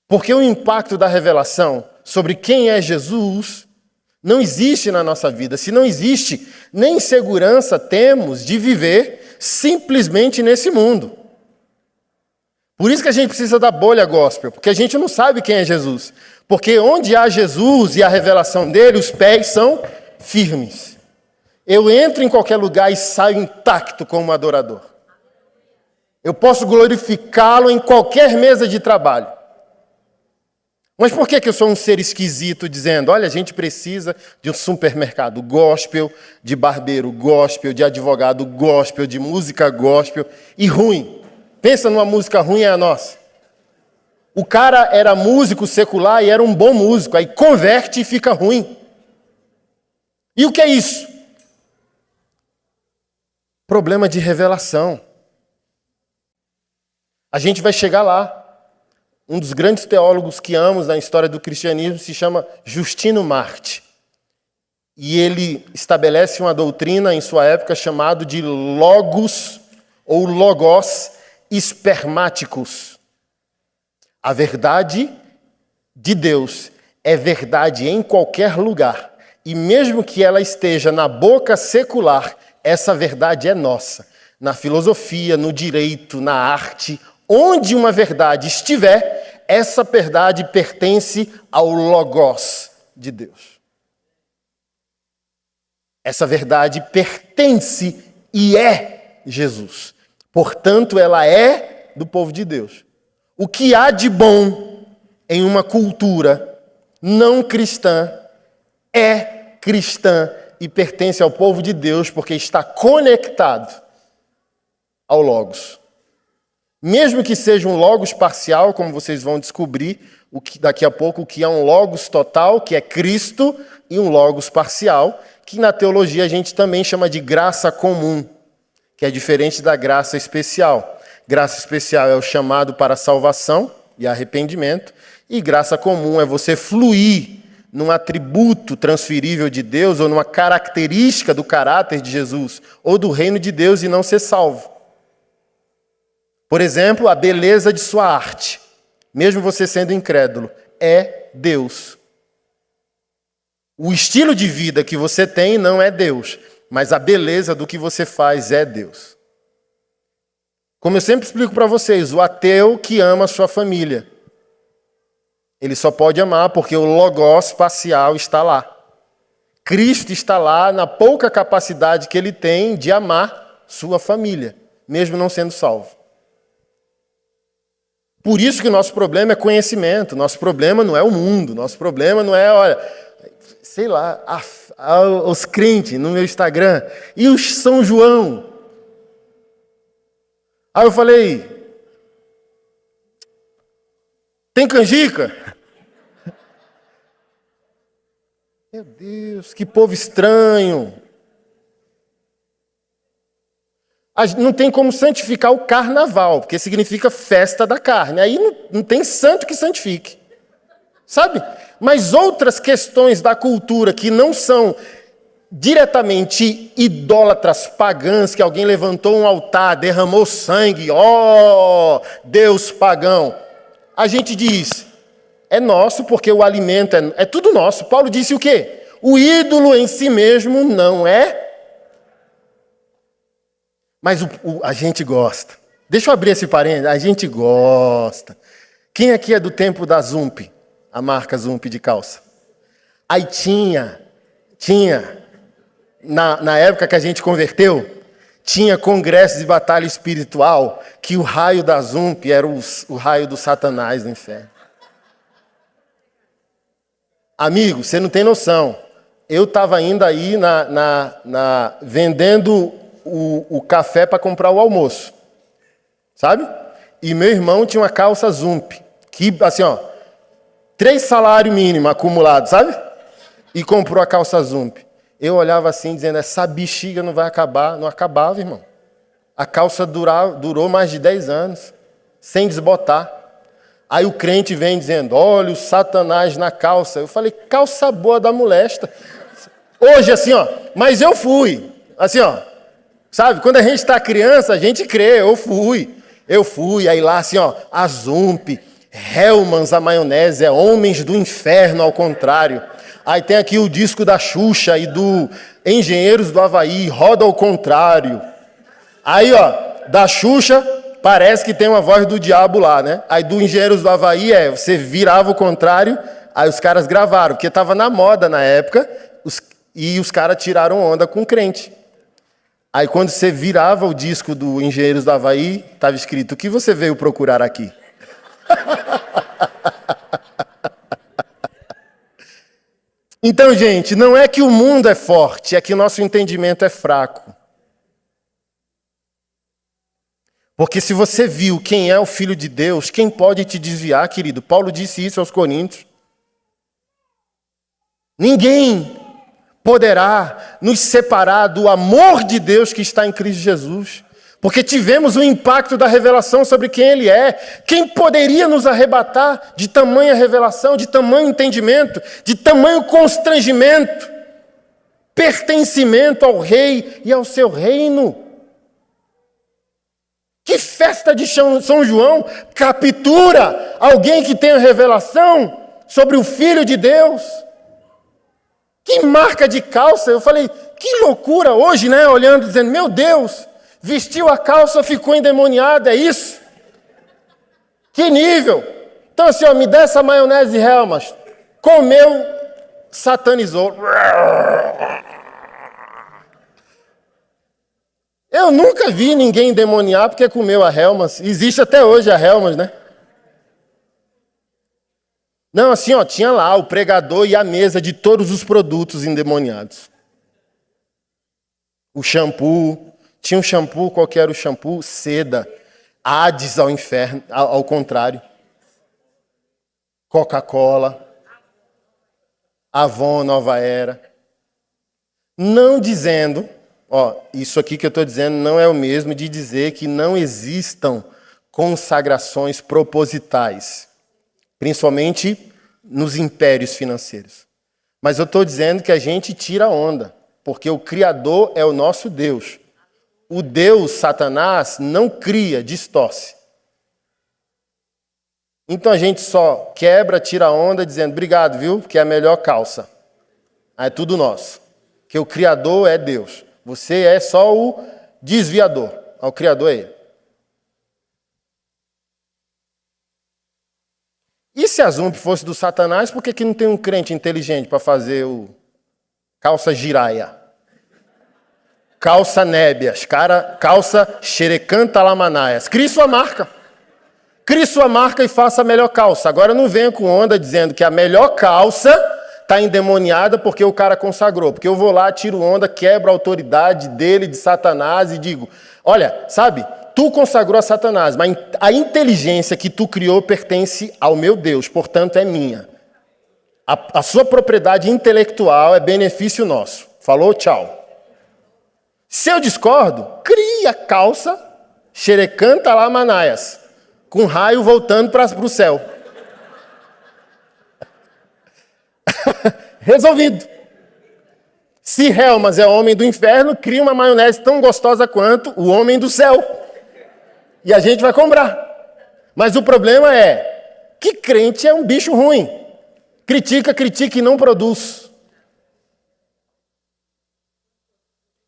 Porque o impacto da revelação sobre quem é Jesus não existe na nossa vida. Se não existe, nem segurança temos de viver simplesmente nesse mundo. Por isso que a gente precisa da bolha gospel, porque a gente não sabe quem é Jesus. Porque onde há Jesus e a revelação dele, os pés são firmes. Eu entro em qualquer lugar e saio intacto como adorador. Eu posso glorificá-lo em qualquer mesa de trabalho. Mas por que eu sou um ser esquisito dizendo, olha, a gente precisa de um supermercado gospel, de barbeiro gospel, de advogado gospel, de música gospel e ruim? Pensa numa música ruim, é a nossa. O cara era músico secular e era um bom músico, aí converte e fica ruim. E o que é isso? Problema de revelação. A gente vai chegar lá. Um dos grandes teólogos que amamos na história do cristianismo se chama Justino Marte. E ele estabelece uma doutrina em sua época chamada de logos ou logos espermáticos. A verdade de Deus é verdade em qualquer lugar. E mesmo que ela esteja na boca secular, essa verdade é nossa. Na filosofia, no direito, na arte, onde uma verdade estiver, essa verdade pertence ao Logos de Deus. Essa verdade pertence e é Jesus. Portanto, ela é do povo de Deus. O que há de bom em uma cultura não cristã é cristã e pertence ao povo de Deus porque está conectado ao Logos. Mesmo que seja um logos parcial, como vocês vão descobrir, daqui a pouco o que é um logos total, que é Cristo, e um logos parcial, que na teologia a gente também chama de graça comum, que é diferente da graça especial. Graça especial é o chamado para salvação e arrependimento, e graça comum é você fluir num atributo transferível de Deus ou numa característica do caráter de Jesus ou do reino de Deus e não ser salvo. Por exemplo, a beleza de sua arte, mesmo você sendo incrédulo, é Deus. O estilo de vida que você tem não é Deus, mas a beleza do que você faz é Deus. Como eu sempre explico para vocês, o ateu que ama a sua família, ele só pode amar porque o logos parcial está lá. Cristo está lá na pouca capacidade que ele tem de amar sua família, mesmo não sendo salvo. Por isso que o nosso problema é conhecimento, nosso problema não é o mundo, nosso problema não é, olha, sei lá, os crentes no meu Instagram, e os São João. Aí eu falei, tem canjica? Meu Deus, que povo estranho. Não tem como santificar o carnaval, porque significa festa da carne. Aí não tem santo que santifique. Sabe? Mas outras questões da cultura que não são diretamente idólatras pagãs, que alguém levantou um altar, derramou sangue, ó, Deus pagão. A gente diz, é nosso porque o alimento é tudo nosso. Paulo disse o quê? O ídolo em si mesmo não é, mas a gente gosta. Deixa eu abrir esse parênteses, a gente gosta. Quem aqui é do tempo da Zump? A marca Zump de calça. Aí tinha, na época que a gente converteu, tinha congressos de batalha espiritual, que o raio da Zump era o raio do Satanás no inferno. Amigo, você não tem noção. Eu estava ainda aí vendendo o café para comprar o almoço. Sabe? E meu irmão tinha uma calça Zump, que assim, ó, 3 salários mínimos acumulados, sabe? E comprou a calça Zump. Eu olhava assim, dizendo, essa bexiga não vai acabar. Não acabava, irmão. A calça durou mais de 10 anos, sem desbotar. Aí o crente vem dizendo, olha o Satanás na calça. Eu falei, calça boa da molesta. Hoje, assim, ó, mas eu fui. Assim, ó, sabe? Quando a gente está criança, a gente crê, eu fui. Aí lá, assim, ó, a Zump, Hellmann's, a maionese, é Homens do Inferno, ao contrário. Aí tem aqui o disco da Xuxa e do Engenheiros do Havaí, roda ao contrário. Aí, ó, da Xuxa, parece que tem uma voz do diabo lá, né? Aí do Engenheiros do Havaí você virava o contrário, aí os caras gravaram, porque estava na moda na época, e os caras tiraram onda com o crente. Aí quando você virava o disco do Engenheiros do Havaí, estava escrito, o que você veio procurar aqui? Então, gente, não é que o mundo é forte, é que o nosso entendimento é fraco. Porque se você viu quem é o Filho de Deus, quem pode te desviar, querido? Paulo disse isso aos Coríntios. Ninguém poderá nos separar do amor de Deus que está em Cristo Jesus. Porque tivemos o impacto da revelação sobre quem Ele é. Quem poderia nos arrebatar de tamanha revelação, de tamanho entendimento, de tamanho constrangimento, pertencimento ao Rei e ao seu reino? Que festa de São João captura alguém que tem a revelação sobre o Filho de Deus? Que marca de calça! Eu falei, que loucura hoje, né? Olhando, dizendo, meu Deus, vestiu a calça, ficou endemoniado, é isso? Que nível! Então assim, ó, me dá essa maionese Hellmann's. Comeu, satanizou. Eu nunca vi ninguém endemoniar porque comeu a Hellmann's. Existe até hoje a Hellmann's, né? Não, assim, ó, tinha lá o pregador e a mesa de todos os produtos endemoniados. O shampoo, tinha um shampoo, qual que era o shampoo? Seda. Hades ao inferno, ao contrário. Coca-Cola, Avon, Nova Era. Não dizendo, isso aqui que eu estou dizendo não é o mesmo de dizer que não existam consagrações propositais, principalmente nos impérios financeiros. Mas eu estou dizendo que a gente tira onda, porque o Criador é o nosso Deus. O Deus, Satanás, não cria, distorce. Então a gente só quebra, tira onda, dizendo, obrigado, viu, que é a melhor calça. É tudo nosso. Que o Criador é Deus. Você é só o desviador. O Criador é Ele. E se a Zump fosse do Satanás, por que não tem um crente inteligente para fazer o calça giraia? Calça nébias, calça xerecanta lamanaias. Crie sua marca. Crie sua marca e faça a melhor calça. Agora não venha com onda dizendo que a melhor calça está endemoniada porque o cara consagrou. Porque eu vou lá, tiro onda, quebro a autoridade dele, de Satanás, e digo, olha, sabe, tu consagrou a Satanás, mas a inteligência que tu criou pertence ao meu Deus, portanto é minha. A sua propriedade intelectual é benefício nosso. Falou, tchau. Se eu discordo, crie a calça xerecanta lamanaias, com raio voltando para o céu. Resolvido. Se Helmas é homem do inferno, cria uma maionese tão gostosa quanto o homem do céu. E a gente vai comprar. Mas o problema é que crente é um bicho ruim. Critica e não produz.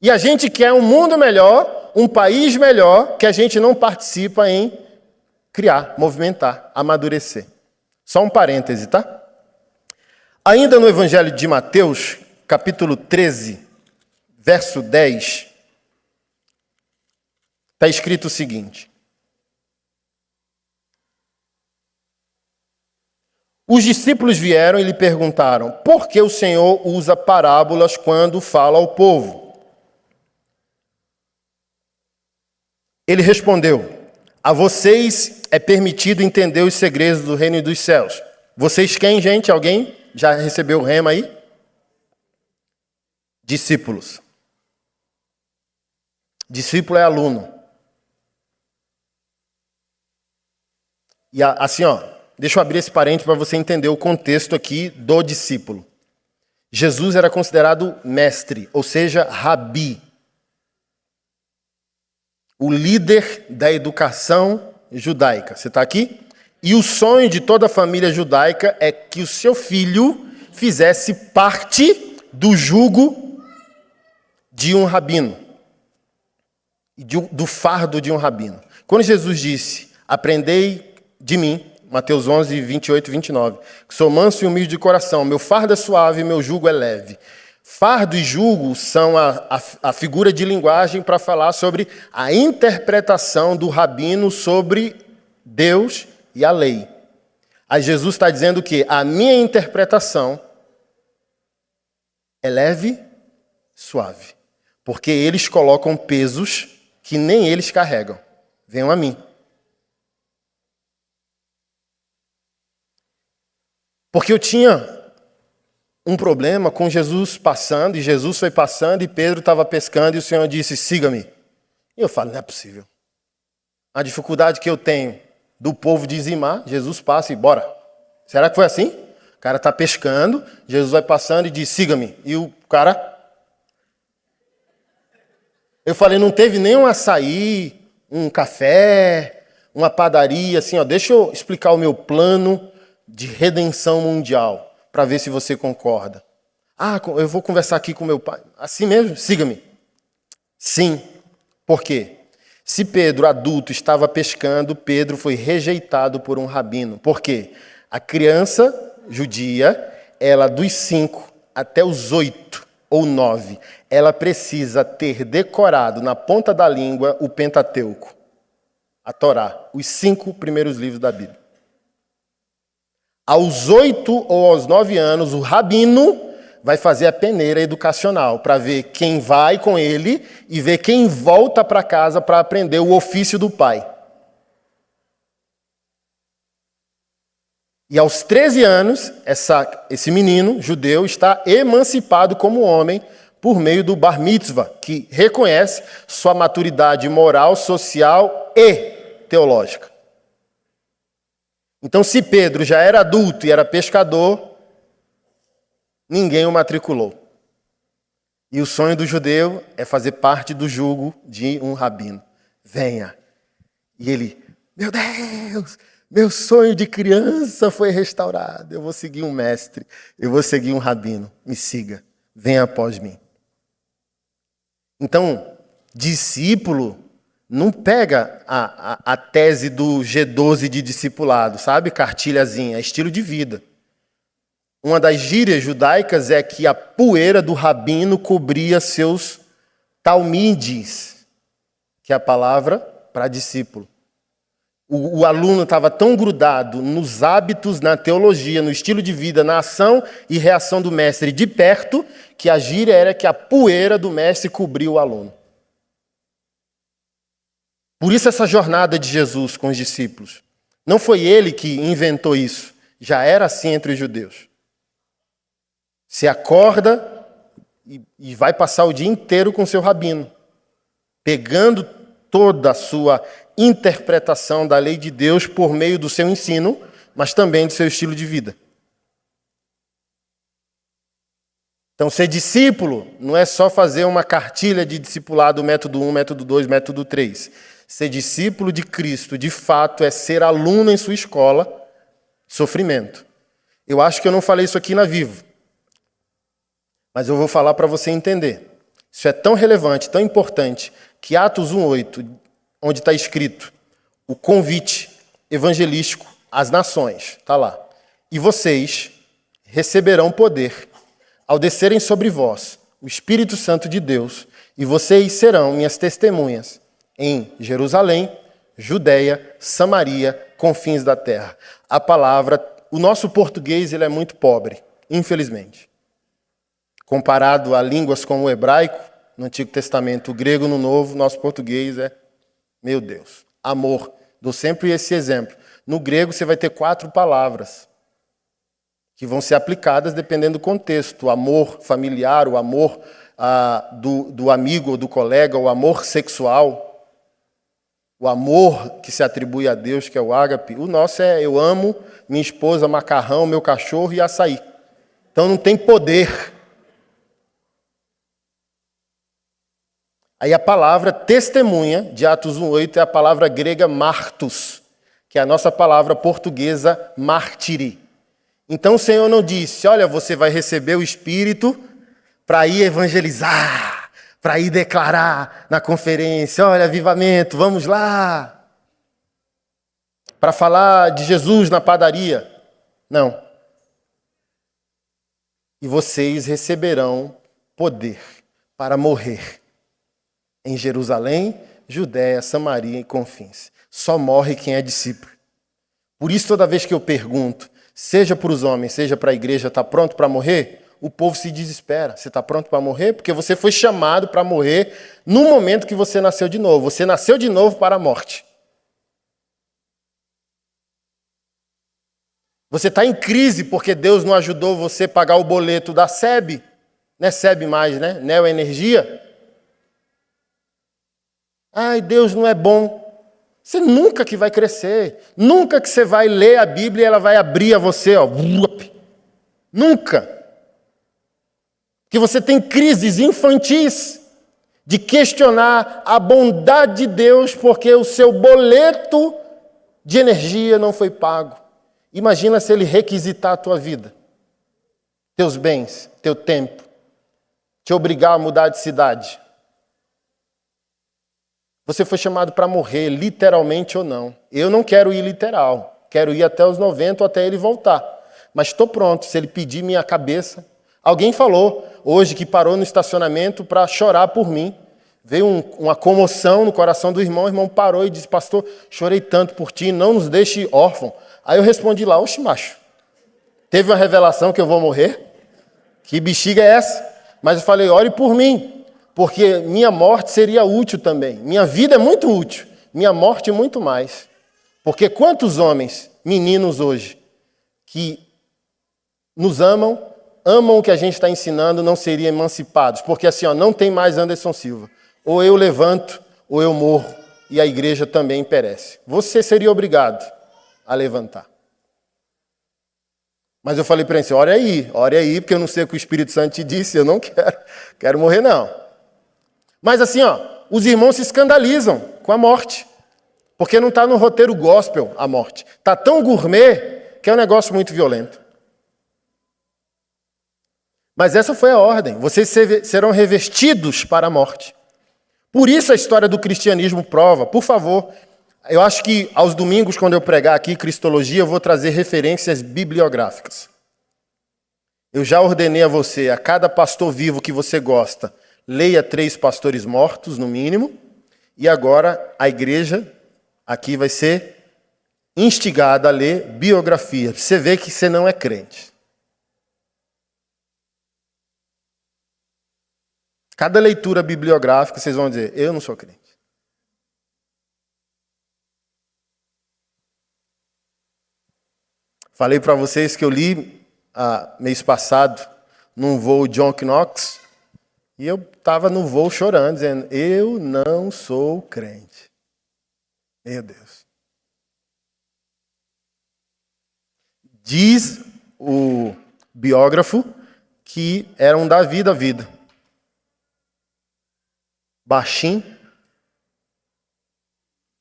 E a gente quer um mundo melhor, um país melhor, que a gente não participa em criar, movimentar, amadurecer. Só um parêntese, tá? Ainda no Evangelho de Mateus, capítulo 13, verso 10, está escrito o seguinte. Os discípulos vieram e lhe perguntaram, por que o Senhor usa parábolas quando fala ao povo? Ele respondeu, a vocês é permitido entender os segredos do reino dos céus. Vocês quem, gente? Alguém já recebeu o rema aí? Discípulos. Discípulo é aluno. E assim, deixa eu abrir esse parênteses para você entender o contexto aqui do discípulo. Jesus era considerado mestre, ou seja, rabi. O líder da educação judaica. Você está aqui? E o sonho de toda a família judaica é que o seu filho fizesse parte do jugo de um rabino. Do fardo de um rabino. Quando Jesus disse, aprendei de mim, Mateus 11, 28 e 29, que sou manso e humilde de coração, meu fardo é suave e meu jugo é leve. Fardo e jugo são a figura de linguagem para falar sobre a interpretação do rabino sobre Deus e a lei. Aí Jesus está dizendo que a minha interpretação é leve, suave. Porque eles colocam pesos que nem eles carregam. Venham a mim. Porque eu tinha um problema com Jesus passando, e Jesus foi passando, e Pedro estava pescando, e o Senhor disse, siga-me. E eu falo, não é possível. A dificuldade que eu tenho do povo dizimar, Jesus passa e bora. Será que foi assim? O cara está pescando, Jesus vai passando e diz, siga-me. E o cara... Eu falei, não teve nem um açaí, um café, uma padaria, assim, deixa eu explicar o meu plano de redenção mundial, para ver se você concorda. Eu vou conversar aqui com meu pai. Assim mesmo? Siga-me. Sim. Por quê? Se Pedro, adulto, estava pescando, Pedro foi rejeitado por um rabino. Por quê? A criança judia, ela dos 5 até os 8 ou 9, ela precisa ter decorado na ponta da língua o Pentateuco, a Torá, os 5 primeiros livros da Bíblia. Aos 8 ou aos 9 anos, o rabino vai fazer a peneira educacional para ver quem vai com ele e ver quem volta para casa para aprender o ofício do pai. E aos 13 anos, esse menino judeu está emancipado como homem por meio do bar mitzvah, que reconhece sua maturidade moral, social e teológica. Então, se Pedro já era adulto e era pescador, ninguém o matriculou. E o sonho do judeu é fazer parte do jugo de um rabino. Venha. E ele, meu Deus, meu sonho de criança foi restaurado. Eu vou seguir um mestre, eu vou seguir um rabino. Me siga, venha após mim. Então, discípulo não pega a tese do G12 de discipulado, sabe? Cartilhazinha, é estilo de vida. Uma das gírias judaicas é que a poeira do rabino cobria seus talmides, que é a palavra para discípulo. O aluno estava tão grudado nos hábitos, na teologia, no estilo de vida, na ação e reação do mestre de perto, que a gíria era que a poeira do mestre cobria o aluno. Por isso essa jornada de Jesus com os discípulos. Não foi ele que inventou isso. Já era assim entre os judeus. Você acorda e vai passar o dia inteiro com seu rabino, pegando toda a sua interpretação da lei de Deus por meio do seu ensino, mas também do seu estilo de vida. Então, ser discípulo não é só fazer uma cartilha de discipulado, método 1, método 2, método 3. Ser discípulo de Cristo, de fato, é ser aluno em sua escola, sofrimento. Eu acho que eu não falei isso aqui na Vivo, mas eu vou falar para você entender. Isso é tão relevante, tão importante, que Atos 1:8, onde está escrito o convite evangelístico às nações, está lá. E vocês receberão poder ao descerem sobre vós o Espírito Santo de Deus, e vocês serão minhas testemunhas em Jerusalém, Judeia, Samaria, confins da terra. A palavra, o nosso português, ele é muito pobre, infelizmente. Comparado a línguas como o hebraico, no Antigo Testamento, o grego no Novo, nosso português é, meu Deus, amor. Dou sempre esse exemplo. No grego você vai ter 4 palavras que vão ser aplicadas dependendo do contexto. O amor familiar, o amor do amigo ou do colega, o amor sexual, o amor que se atribui a Deus, que é o ágape. O nosso é eu amo minha esposa, macarrão, meu cachorro e açaí. Então não tem poder. Aí a palavra testemunha, de Atos 1:8, é a palavra grega martus, que é a nossa palavra portuguesa mártire. Então o Senhor não disse, olha, você vai receber o Espírito para ir evangelizar, para ir declarar na conferência, olha, avivamento, vamos lá. Para falar de Jesus na padaria. Não. E vocês receberão poder para morrer em Jerusalém, Judéia, Samaria e confins. Só morre quem é discípulo. Por isso, toda vez que eu pergunto, seja para os homens, seja para a igreja, está pronto para morrer? O povo se desespera. Você está pronto para morrer? Porque você foi chamado para morrer no momento que você nasceu de novo. Você nasceu de novo para a morte. Você está em crise porque Deus não ajudou você a pagar o boleto da SEB. Não é SEB mais, né? Neoenergia. Ai, Deus não é bom. Você nunca que vai crescer. Nunca que você vai ler a Bíblia e ela vai abrir a você. Ó. Nunca. Que você tem crises infantis de questionar a bondade de Deus porque o seu boleto de energia não foi pago. Imagina se ele requisitar a tua vida, teus bens, teu tempo, te obrigar a mudar de cidade. Você foi chamado para morrer, literalmente ou não. Eu não quero ir literal, quero ir até os 90 ou até ele voltar. Mas estou pronto, se ele pedir minha cabeça. Alguém falou hoje que parou no estacionamento para chorar por mim. Veio uma comoção no coração do irmão, o irmão parou e disse, pastor, chorei tanto por ti, não nos deixe órfão. Aí eu respondi lá, oxe macho, teve uma revelação que eu vou morrer? Que bexiga é essa? Mas eu falei, ore por mim, porque minha morte seria útil também. Minha vida é muito útil, minha morte muito mais. Porque quantos homens, meninos hoje, que nos amam o que a gente está ensinando, não seriam emancipados. Porque assim, não tem mais Anderson Silva. Ou eu levanto, ou eu morro, e a igreja também perece. Você seria obrigado a levantar. Mas eu falei para ele assim, ore aí, porque eu não sei o que o Espírito Santo te disse, eu não quero morrer não. Mas assim, os irmãos se escandalizam com a morte, porque não está no roteiro gospel a morte. Está tão gourmet que é um negócio muito violento. Mas essa foi a ordem, vocês serão revestidos para a morte. Por isso a história do cristianismo prova, por favor, eu acho que aos domingos, quando eu pregar aqui Cristologia, eu vou trazer referências bibliográficas. Eu já ordenei a você, a cada pastor vivo que você gosta, leia 3 pastores mortos, no mínimo, e agora a igreja aqui vai ser instigada a ler biografia. Você vê que você não é crente. Cada leitura bibliográfica, vocês vão dizer, eu não sou crente. Falei para vocês que eu li mês passado num voo John Knox e eu estava no voo chorando, dizendo, eu não sou crente. Meu Deus. Diz o biógrafo que era um Davi da vida. Baixinho.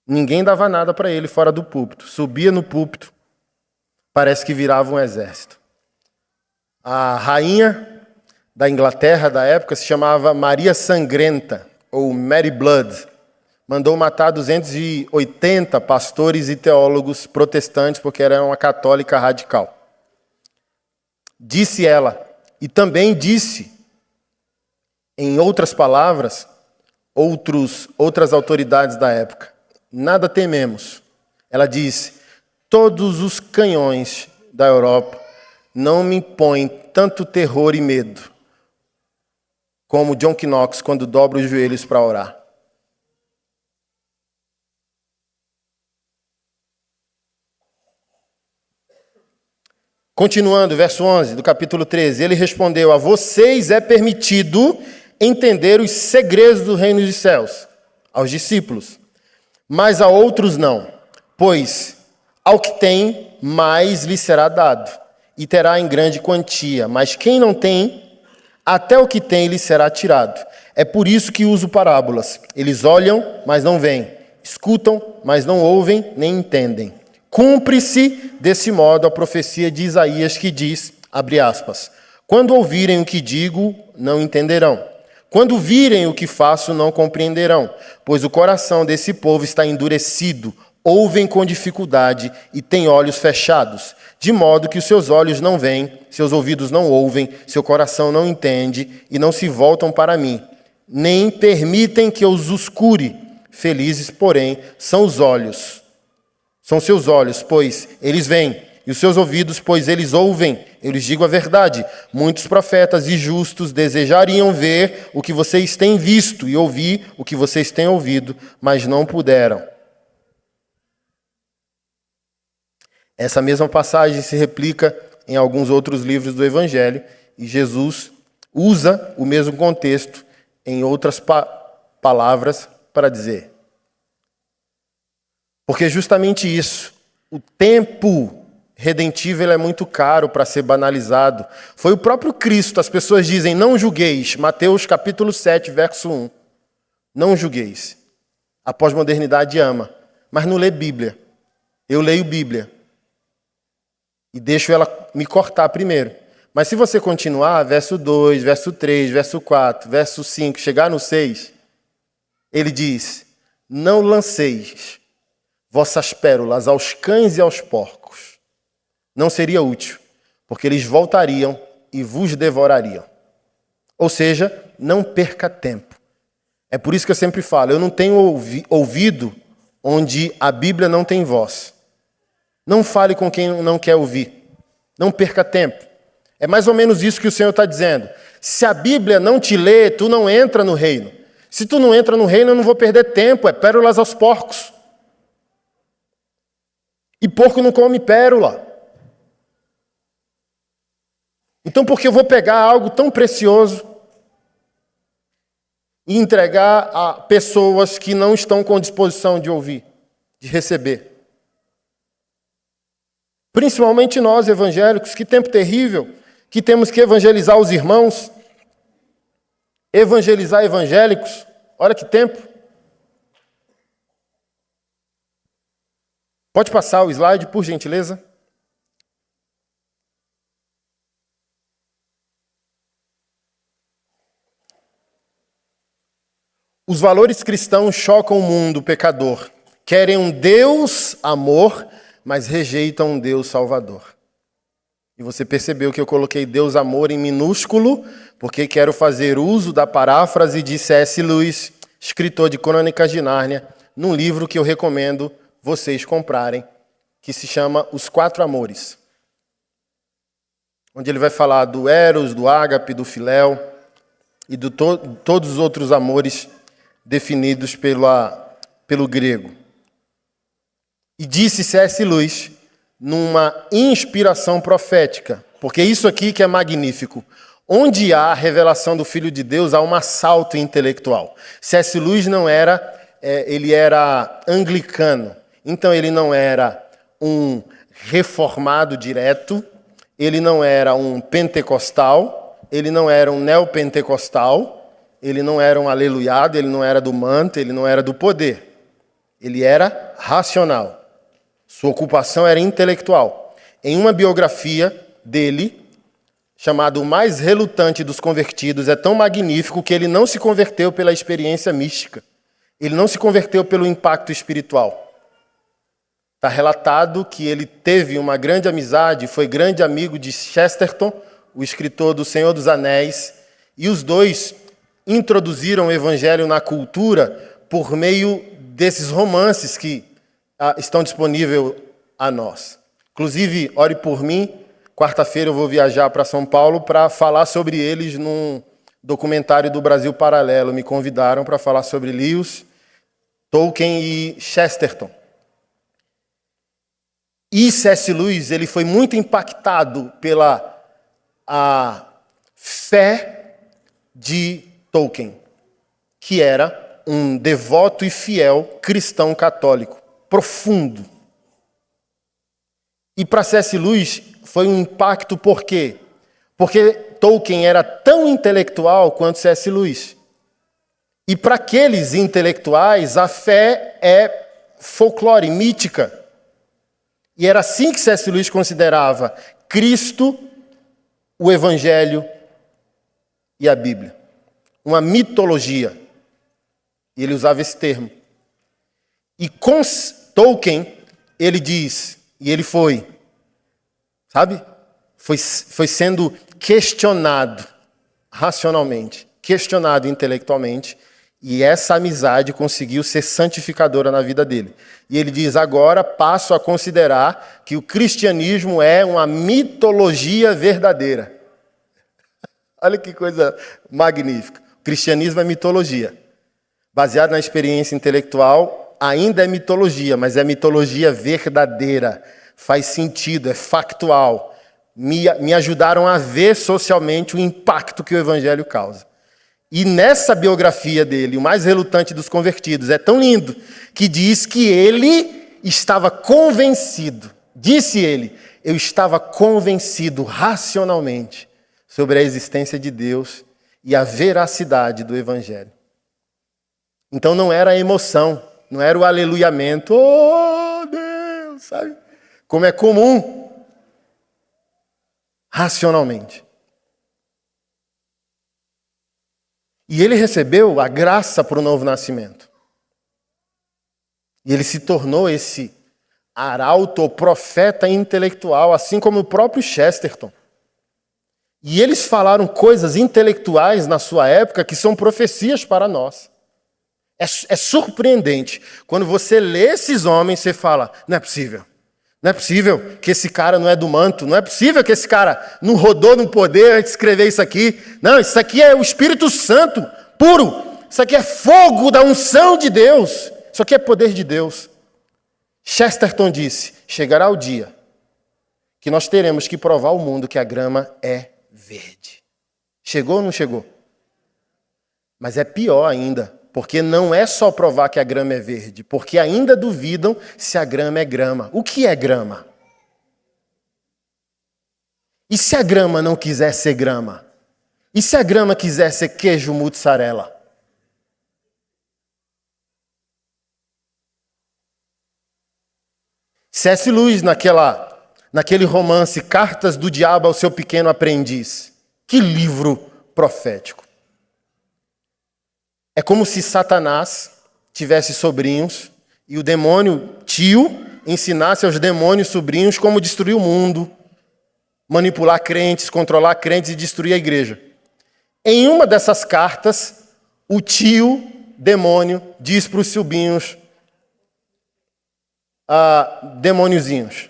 Ninguém dava nada para ele fora do púlpito. Subia no púlpito. Parece que virava um exército. A rainha da Inglaterra da época se chamava Maria Sangrenta, ou Mary Blood. Mandou matar 280 pastores e teólogos protestantes, porque era uma católica radical. Disse ela, e também disse, em outras palavras, outras autoridades da época, nada tememos. Ela disse, todos os canhões da Europa não me impõem tanto terror e medo como John Knox quando dobra os joelhos para orar. Continuando, verso 11 do capítulo 13, ele respondeu, a vocês é permitido entender os segredos do reino dos céus, aos discípulos, mas a outros não, pois ao que tem, mais lhe será dado, e terá em grande quantia, mas quem não tem, até o que tem lhe será tirado. É por isso que uso parábolas. Eles olham, mas não veem, escutam, mas não ouvem, nem entendem. Cumpre-se desse modo a profecia de Isaías que diz, abre aspas, quando ouvirem o que digo, não entenderão. Quando virem o que faço, não compreenderão, pois o coração desse povo está endurecido, ouvem com dificuldade e têm olhos fechados, de modo que os seus olhos não veem, seus ouvidos não ouvem, seu coração não entende e não se voltam para mim, nem permitem que eu os cure. Felizes, porém, são seus olhos, pois eles veem, e os seus ouvidos, pois eles ouvem. Eu lhes digo a verdade, muitos profetas e justos desejariam ver o que vocês têm visto e ouvir o que vocês têm ouvido, mas não puderam. Essa mesma passagem se replica em alguns outros livros do Evangelho e Jesus usa o mesmo contexto em outras palavras para dizer. Porque justamente isso, o tempo redentivo ele é muito caro para ser banalizado. Foi o próprio Cristo, as pessoas dizem, não julgueis, Mateus capítulo 7, verso 1. Não julgueis. A pós-modernidade ama, mas não lê Bíblia. Eu leio Bíblia. E deixo ela me cortar primeiro. Mas se você continuar, verso 2, verso 3, verso 4, verso 5, chegar no 6, ele diz, não lanceis vossas pérolas aos cães e aos porcos. Não seria útil, porque eles voltariam e vos devorariam. Ou seja, não perca tempo. É por isso que eu sempre falo, eu não tenho ouvido onde a Bíblia não tem voz. Não fale com quem não quer ouvir. Não perca tempo. É mais ou menos isso que o Senhor está dizendo. Se a Bíblia não te lê, tu não entra no reino. Se tu não entra no reino, eu não vou perder tempo. É pérolas aos porcos. E porco não come pérola. Então, por que eu vou pegar algo tão precioso e entregar a pessoas que não estão com disposição de ouvir, de receber? Principalmente nós, evangélicos, que tempo terrível, que temos que evangelizar os irmãos, evangelizar evangélicos. Olha que tempo. Pode passar o slide, por gentileza? Os valores cristãos chocam o mundo pecador. Querem um Deus amor, mas rejeitam um Deus salvador. E você percebeu que eu coloquei Deus amor em minúsculo, porque quero fazer uso da paráfrase de C.S. Lewis, escritor de Crônicas de Nárnia, num livro que eu recomendo vocês comprarem, que se chama Os Quatro Amores. Onde ele vai falar do Eros, do Ágape, do Filéu e de todos os outros amores definidos pelo grego. E disse C.S. Lewis, numa inspiração profética, porque isso aqui que é magnífico. Onde há a revelação do Filho de Deus, há um assalto intelectual. C.S. Lewis ele era anglicano, então ele não era um reformado direto, ele não era um pentecostal, ele não era um neopentecostal, ele não era um aleluiado, ele não era do manto, ele não era do poder. Ele era racional. Sua ocupação era intelectual. Em uma biografia dele, chamado O Mais Relutante dos Convertidos, é tão magnífico que ele não se converteu pela experiência mística. Ele não se converteu pelo impacto espiritual. Está relatado que ele teve uma grande amizade, foi grande amigo de Chesterton, o escritor do Senhor dos Anéis, e os dois introduziram o evangelho na cultura por meio desses romances que estão disponíveis a nós. Inclusive, ore por mim, quarta-feira eu vou viajar para São Paulo para falar sobre eles num documentário do Brasil Paralelo. Me convidaram para falar sobre Lewis, Tolkien e Chesterton. E C.S. Lewis ele foi muito impactado pela a fé de Tolkien, que era um devoto e fiel cristão católico, profundo. E para C.S. Lewis foi um impacto por quê? Porque Tolkien era tão intelectual quanto C.S. Lewis. E para aqueles intelectuais, a fé é folclore, mítica. E era assim que C.S. Lewis considerava Cristo, o Evangelho e a Bíblia. Uma mitologia. E ele usava esse termo. E com Tolkien, ele diz, e ele foi, sabe? Foi sendo questionado racionalmente, questionado intelectualmente, e essa amizade conseguiu ser santificadora na vida dele. E ele diz, agora passo a considerar que o cristianismo é uma mitologia verdadeira. Olha que coisa magnífica. O cristianismo é mitologia. Baseado na experiência intelectual, ainda é mitologia, mas é mitologia verdadeira. Faz sentido, é factual. Me ajudaram a ver socialmente o impacto que o evangelho causa. E nessa biografia dele, O Mais Relutante dos Convertidos, é tão lindo, que diz que ele estava convencido, disse ele, eu estava convencido racionalmente sobre a existência de Deus e a veracidade do evangelho. Então não era a emoção, não era o aleluiamento, oh Deus, sabe? Como é comum, racionalmente. E ele recebeu a graça para o novo nascimento. E ele se tornou esse arauto ou profeta intelectual, assim como o próprio Chesterton. E eles falaram coisas intelectuais na sua época que são profecias para nós. É surpreendente. Quando você lê esses homens, você fala, não é possível. Não é possível que esse cara não é do manto. Não é possível que esse cara não rodou no poder antes de escrever isso aqui. Não, isso aqui é o Espírito Santo puro. Isso aqui é fogo da unção de Deus. Isso aqui é poder de Deus. Chesterton disse, chegará o dia que nós teremos que provar ao mundo que a grama é verde. Chegou ou não chegou? Mas é pior ainda, porque não é só provar que a grama é verde, porque ainda duvidam se a grama é grama. O que é grama? E se a grama não quiser ser grama? E se a grama quiser ser queijo mussarela? C.S. Lewis, naquele romance Cartas do Diabo ao Seu Pequeno Aprendiz. Que livro profético. É como se Satanás tivesse sobrinhos e o demônio tio ensinasse aos demônios sobrinhos como destruir o mundo, manipular crentes, controlar crentes e destruir a igreja. Em uma dessas cartas, o tio demônio diz para os sobrinhos, demôniozinhos,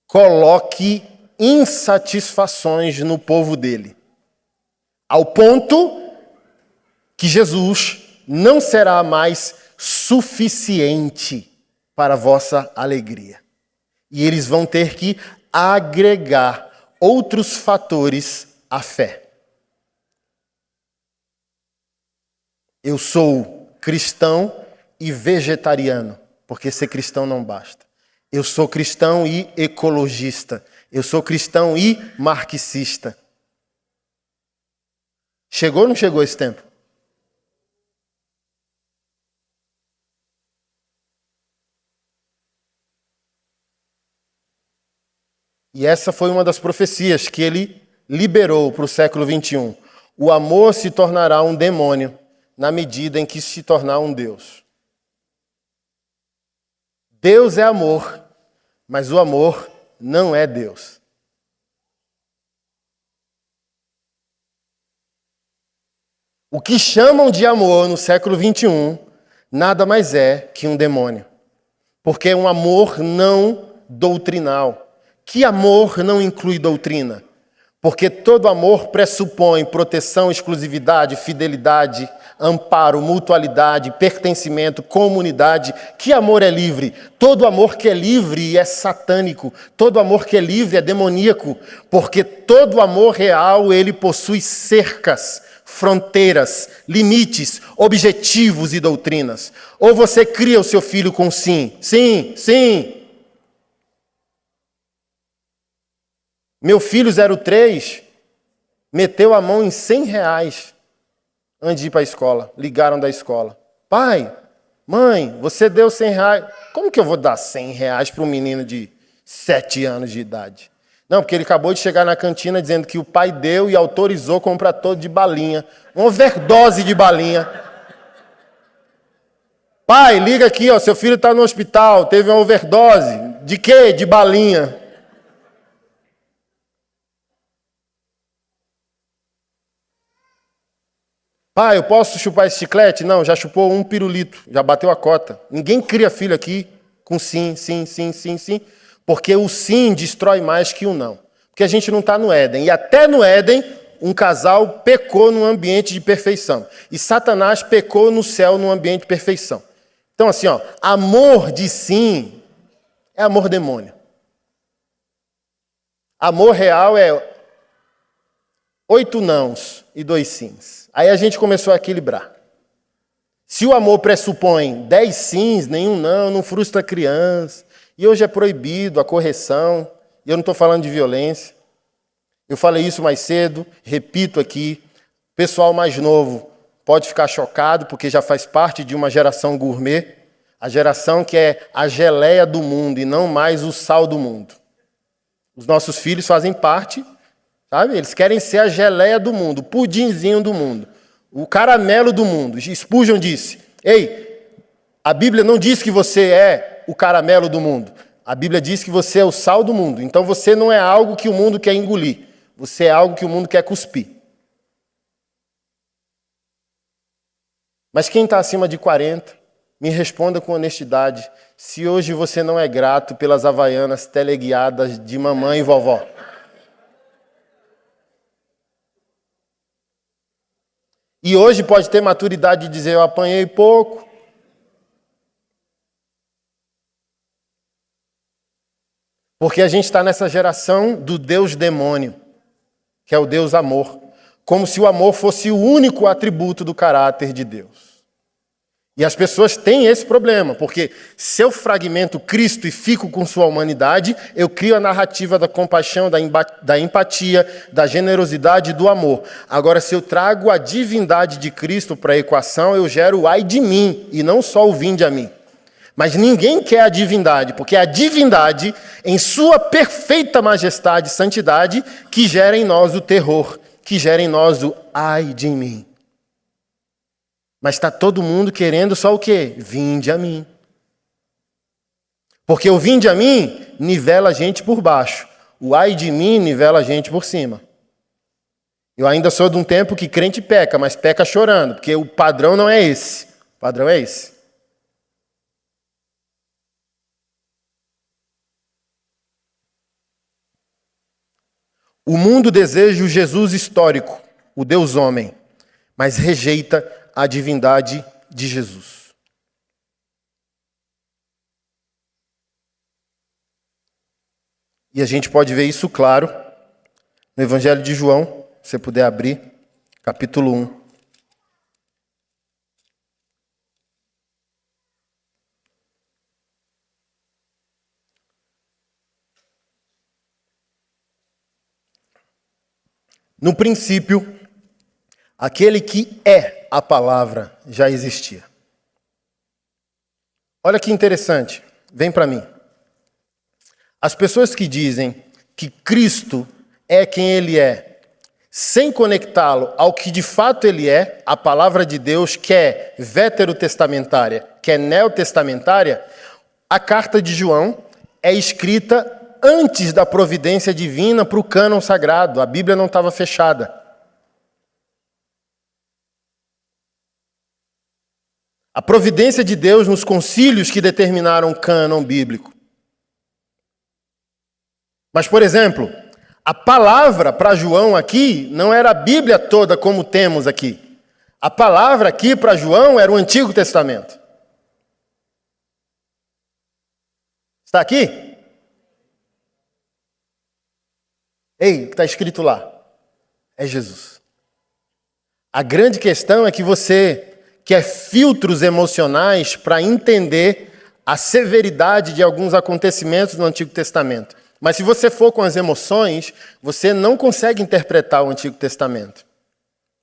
coloque insatisfações no povo dele, ao ponto que Jesus não será mais suficiente para a vossa alegria. E eles vão ter que agregar outros fatores à fé. Eu sou cristão e vegetariano, porque ser cristão não basta. Eu sou cristão e ecologista. Eu sou cristão e marxista. Chegou ou não chegou esse tempo? E essa foi uma das profecias que ele liberou para o século XXI. O amor se tornará um demônio na medida em que se tornar um Deus. Deus é amor, mas o amor não é Deus. O que chamam de amor no século XXI nada mais é que um demônio. Porque é um amor não doutrinal. Que amor não inclui doutrina? Porque todo amor pressupõe proteção, exclusividade, fidelidade, amparo, mutualidade, pertencimento, comunidade. Que amor é livre? Todo amor que é livre é satânico. Todo amor que é livre é demoníaco. Porque todo amor real, ele possui cercas, fronteiras, limites, objetivos e doutrinas. Ou você cria o seu filho com sim, sim, sim. Meu filho 03 meteu a mão em R$100 antes de ir para a escola. Ligaram da escola. Pai, mãe, você deu R$100. Como que eu vou dar R$100 para um menino de 7 anos de idade? Não, porque ele acabou de chegar na cantina dizendo que o pai deu e autorizou comprar todo de balinha. Uma overdose de balinha. Pai, liga aqui, ó, seu filho está no hospital, teve uma overdose. De quê? De balinha. Pai, eu posso chupar esse chiclete? Não, já chupou um pirulito, já bateu a cota. Ninguém cria filho aqui com sim, sim, sim, sim, sim, porque o sim destrói mais que o não. Porque a gente não está no Éden. E até no Éden, um casal pecou num ambiente de perfeição. E Satanás pecou no céu num ambiente de perfeição. Então, assim, ó, amor de sim é amor demônio. Amor real é 8 nãos e 2 sims. Aí a gente começou a equilibrar. Se o amor pressupõe 10 sims, nenhum não frustra a criança. E hoje é proibido a correção. E eu não estou falando de violência. Eu falei isso mais cedo, repito aqui. O pessoal mais novo pode ficar chocado, porque já faz parte de uma geração gourmet. A geração que é a geleia do mundo e não mais o sal do mundo. Os nossos filhos fazem parte, sabe? Eles querem ser a geleia do mundo, o pudinzinho do mundo, o caramelo do mundo. Spurgeon disse, ei, a Bíblia não diz que você é o caramelo do mundo. A Bíblia diz que você é o sal do mundo. Então você não é algo que o mundo quer engolir. Você é algo que o mundo quer cuspir. Mas quem está acima de 40, me responda com honestidade, se hoje você não é grato pelas havaianas teleguiadas de mamãe e vovó. E hoje pode ter maturidade de dizer, eu apanhei pouco. Porque a gente está nessa geração do Deus demônio. que é o Deus amor, como se o amor fosse o único atributo do caráter de Deus. E as pessoas têm esse problema, porque se eu fragmento Cristo e fico com sua humanidade, eu crio a narrativa da compaixão, da empatia, da generosidade e do amor. Agora, se eu trago a divindade de Cristo para a equação, eu gero o ai de mim, e não só o vinde a mim. Mas ninguém quer a divindade, porque é a divindade, em sua perfeita majestade e santidade, que gera em nós o terror, que gera em nós o ai de mim. Mas está todo mundo querendo só o quê? Vinde a mim. Porque o vinde a mim nivela a gente por baixo. O ai de mim nivela a gente por cima. Eu ainda sou de um tempo que crente peca, mas peca chorando, porque o padrão não é esse. O padrão é esse. O mundo deseja o Jesus histórico, o Deus homem, mas rejeita a divindade de Jesus. E a gente pode ver isso claro no Evangelho de João, se você puder abrir, capítulo 1. No princípio, aquele que é a palavra já existia. Olha que interessante, vem para mim. As pessoas que dizem que Cristo é quem Ele é, sem conectá-lo ao que de fato Ele é, a palavra de Deus, que é veterotestamentária, que é neotestamentária, a carta de João é escrita antes da providência divina para o cânon sagrado. A Bíblia não estava fechada. A providência de Deus nos concílios que determinaram o cânon bíblico. Mas, por exemplo, a palavra para João aqui não era a Bíblia toda como temos aqui. A palavra aqui para João era o Antigo Testamento. Está aqui? Ei, o que está escrito lá? É Jesus. A grande questão é que você quer filtros emocionais para entender a severidade de alguns acontecimentos no Antigo Testamento. Mas se você for com as emoções, você não consegue interpretar o Antigo Testamento.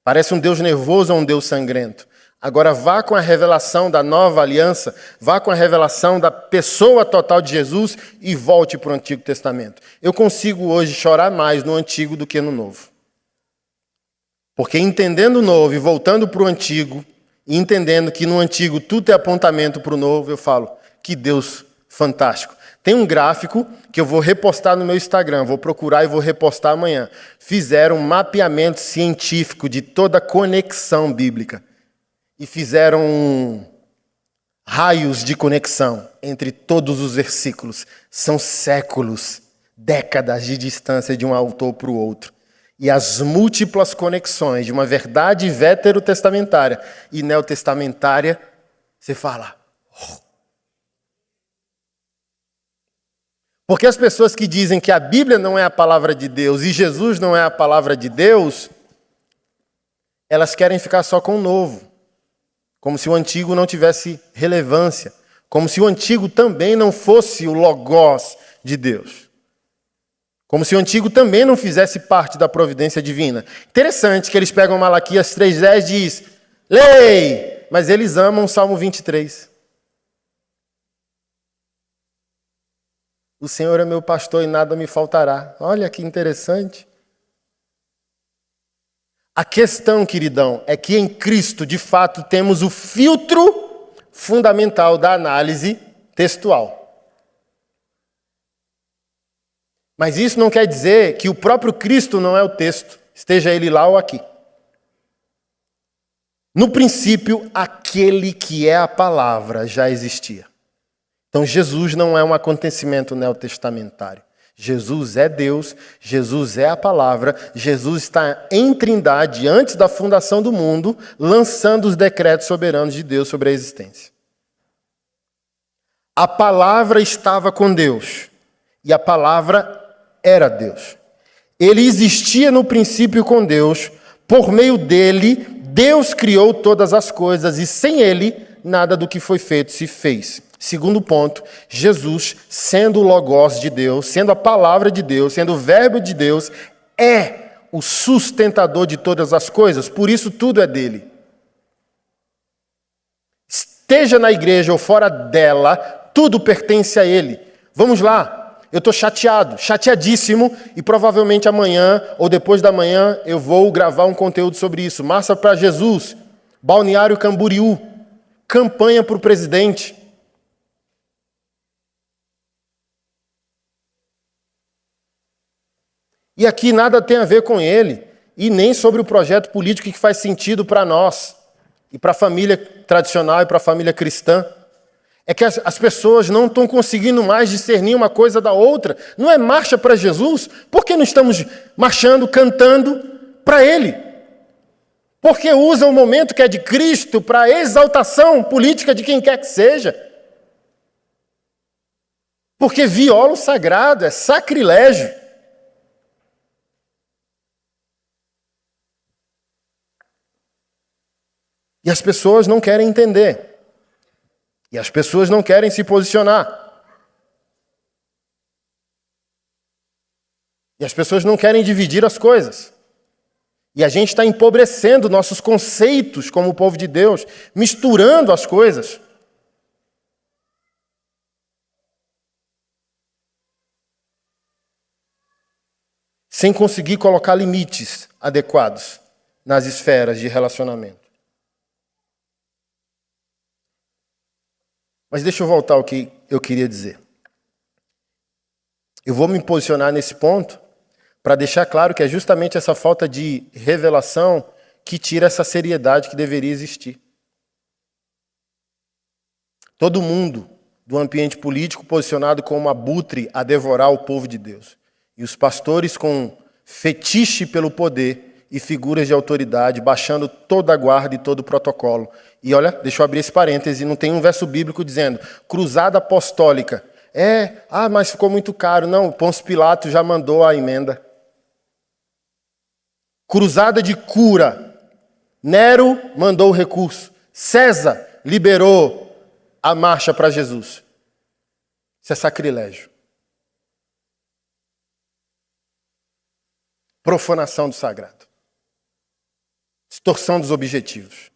Parece um Deus nervoso ou um Deus sangrento. Agora vá com a revelação da nova aliança, vá com a revelação da pessoa total de Jesus e volte para o Antigo Testamento. Eu consigo hoje chorar mais no Antigo do que no Novo. Porque entendendo o Novo e voltando para o Antigo, e entendendo que no Antigo tudo é apontamento para o Novo, eu falo, que Deus fantástico. Tem um gráfico que eu vou repostar no meu Instagram, vou procurar e vou repostar amanhã. Fizeram um mapeamento científico de toda a conexão bíblica. E fizeram raios de conexão entre todos os versículos. São séculos, décadas de distância de um autor para o outro. E as múltiplas conexões de uma verdade veterotestamentária e neotestamentária, você fala... Porque as pessoas que dizem que a Bíblia não é a palavra de Deus e Jesus não é a palavra de Deus, elas querem ficar só com o novo. Como se o antigo não tivesse relevância. Como se o antigo também não fosse o logos de Deus. Como se o antigo também não fizesse parte da providência divina. Interessante que eles pegam Malaquias 3,10 e diz, lei, mas eles amam o Salmo 23. O Senhor é meu pastor e nada me faltará. Olha que interessante. A questão, queridão, é que em Cristo, de fato, temos o filtro fundamental da análise textual. Mas isso não quer dizer que o próprio Cristo não é o texto, esteja ele lá ou aqui. No princípio, aquele que é a palavra já existia. Então, Jesus não é um acontecimento neotestamentário. Jesus é Deus, Jesus é a palavra, Jesus está em Trindade antes da fundação do mundo, lançando os decretos soberanos de Deus sobre a existência. A palavra estava com Deus e a palavra era Deus. Ele existia no princípio com Deus, por meio dele, Deus criou todas as coisas, e sem ele, nada do que foi feito se fez. Segundo ponto, Jesus, sendo o Logos de Deus, sendo a palavra de Deus, sendo o verbo de Deus, é o sustentador de todas as coisas, por isso tudo é dele. Esteja na igreja ou fora dela, tudo pertence a ele. Vamos lá, eu estou chateadíssimo, e provavelmente amanhã ou depois da manhã eu vou gravar um conteúdo sobre isso. Marcha para Jesus, Balneário Camboriú, campanha para o presidente. E aqui nada tem a ver com ele, e nem sobre o projeto político que faz sentido para nós, e para a família tradicional, e para a família cristã. É que as pessoas não estão conseguindo mais discernir uma coisa da outra. Não é marcha para Jesus? Por que não estamos marchando, cantando para Ele? Porque usa o momento que é de Cristo para a exaltação política de quem quer que seja. Porque viola o sagrado, é sacrilégio. E as pessoas não querem entender. E as pessoas não querem se posicionar. E as pessoas não querem dividir as coisas. E a gente está empobrecendo nossos conceitos como povo de Deus, misturando as coisas. Sem conseguir colocar limites adequados nas esferas de relacionamento. Mas deixa eu voltar ao que eu queria dizer. Eu vou me posicionar nesse ponto para deixar claro que é justamente essa falta de revelação que tira essa seriedade que deveria existir. Todo mundo do ambiente político posicionado como abutre a devorar o povo de Deus. E os pastores com fetiche pelo poder e figuras de autoridade, baixando toda a guarda e todo o protocolo. E olha, deixa eu abrir esse parêntese, não tem um verso bíblico dizendo cruzada apostólica. Mas ficou muito caro. Não, Pôncio Pilatos já mandou a emenda. Cruzada de cura. Nero mandou o recurso. César liberou a marcha para Jesus. Isso é sacrilégio. Profanação do sagrado. Distorção dos objetivos.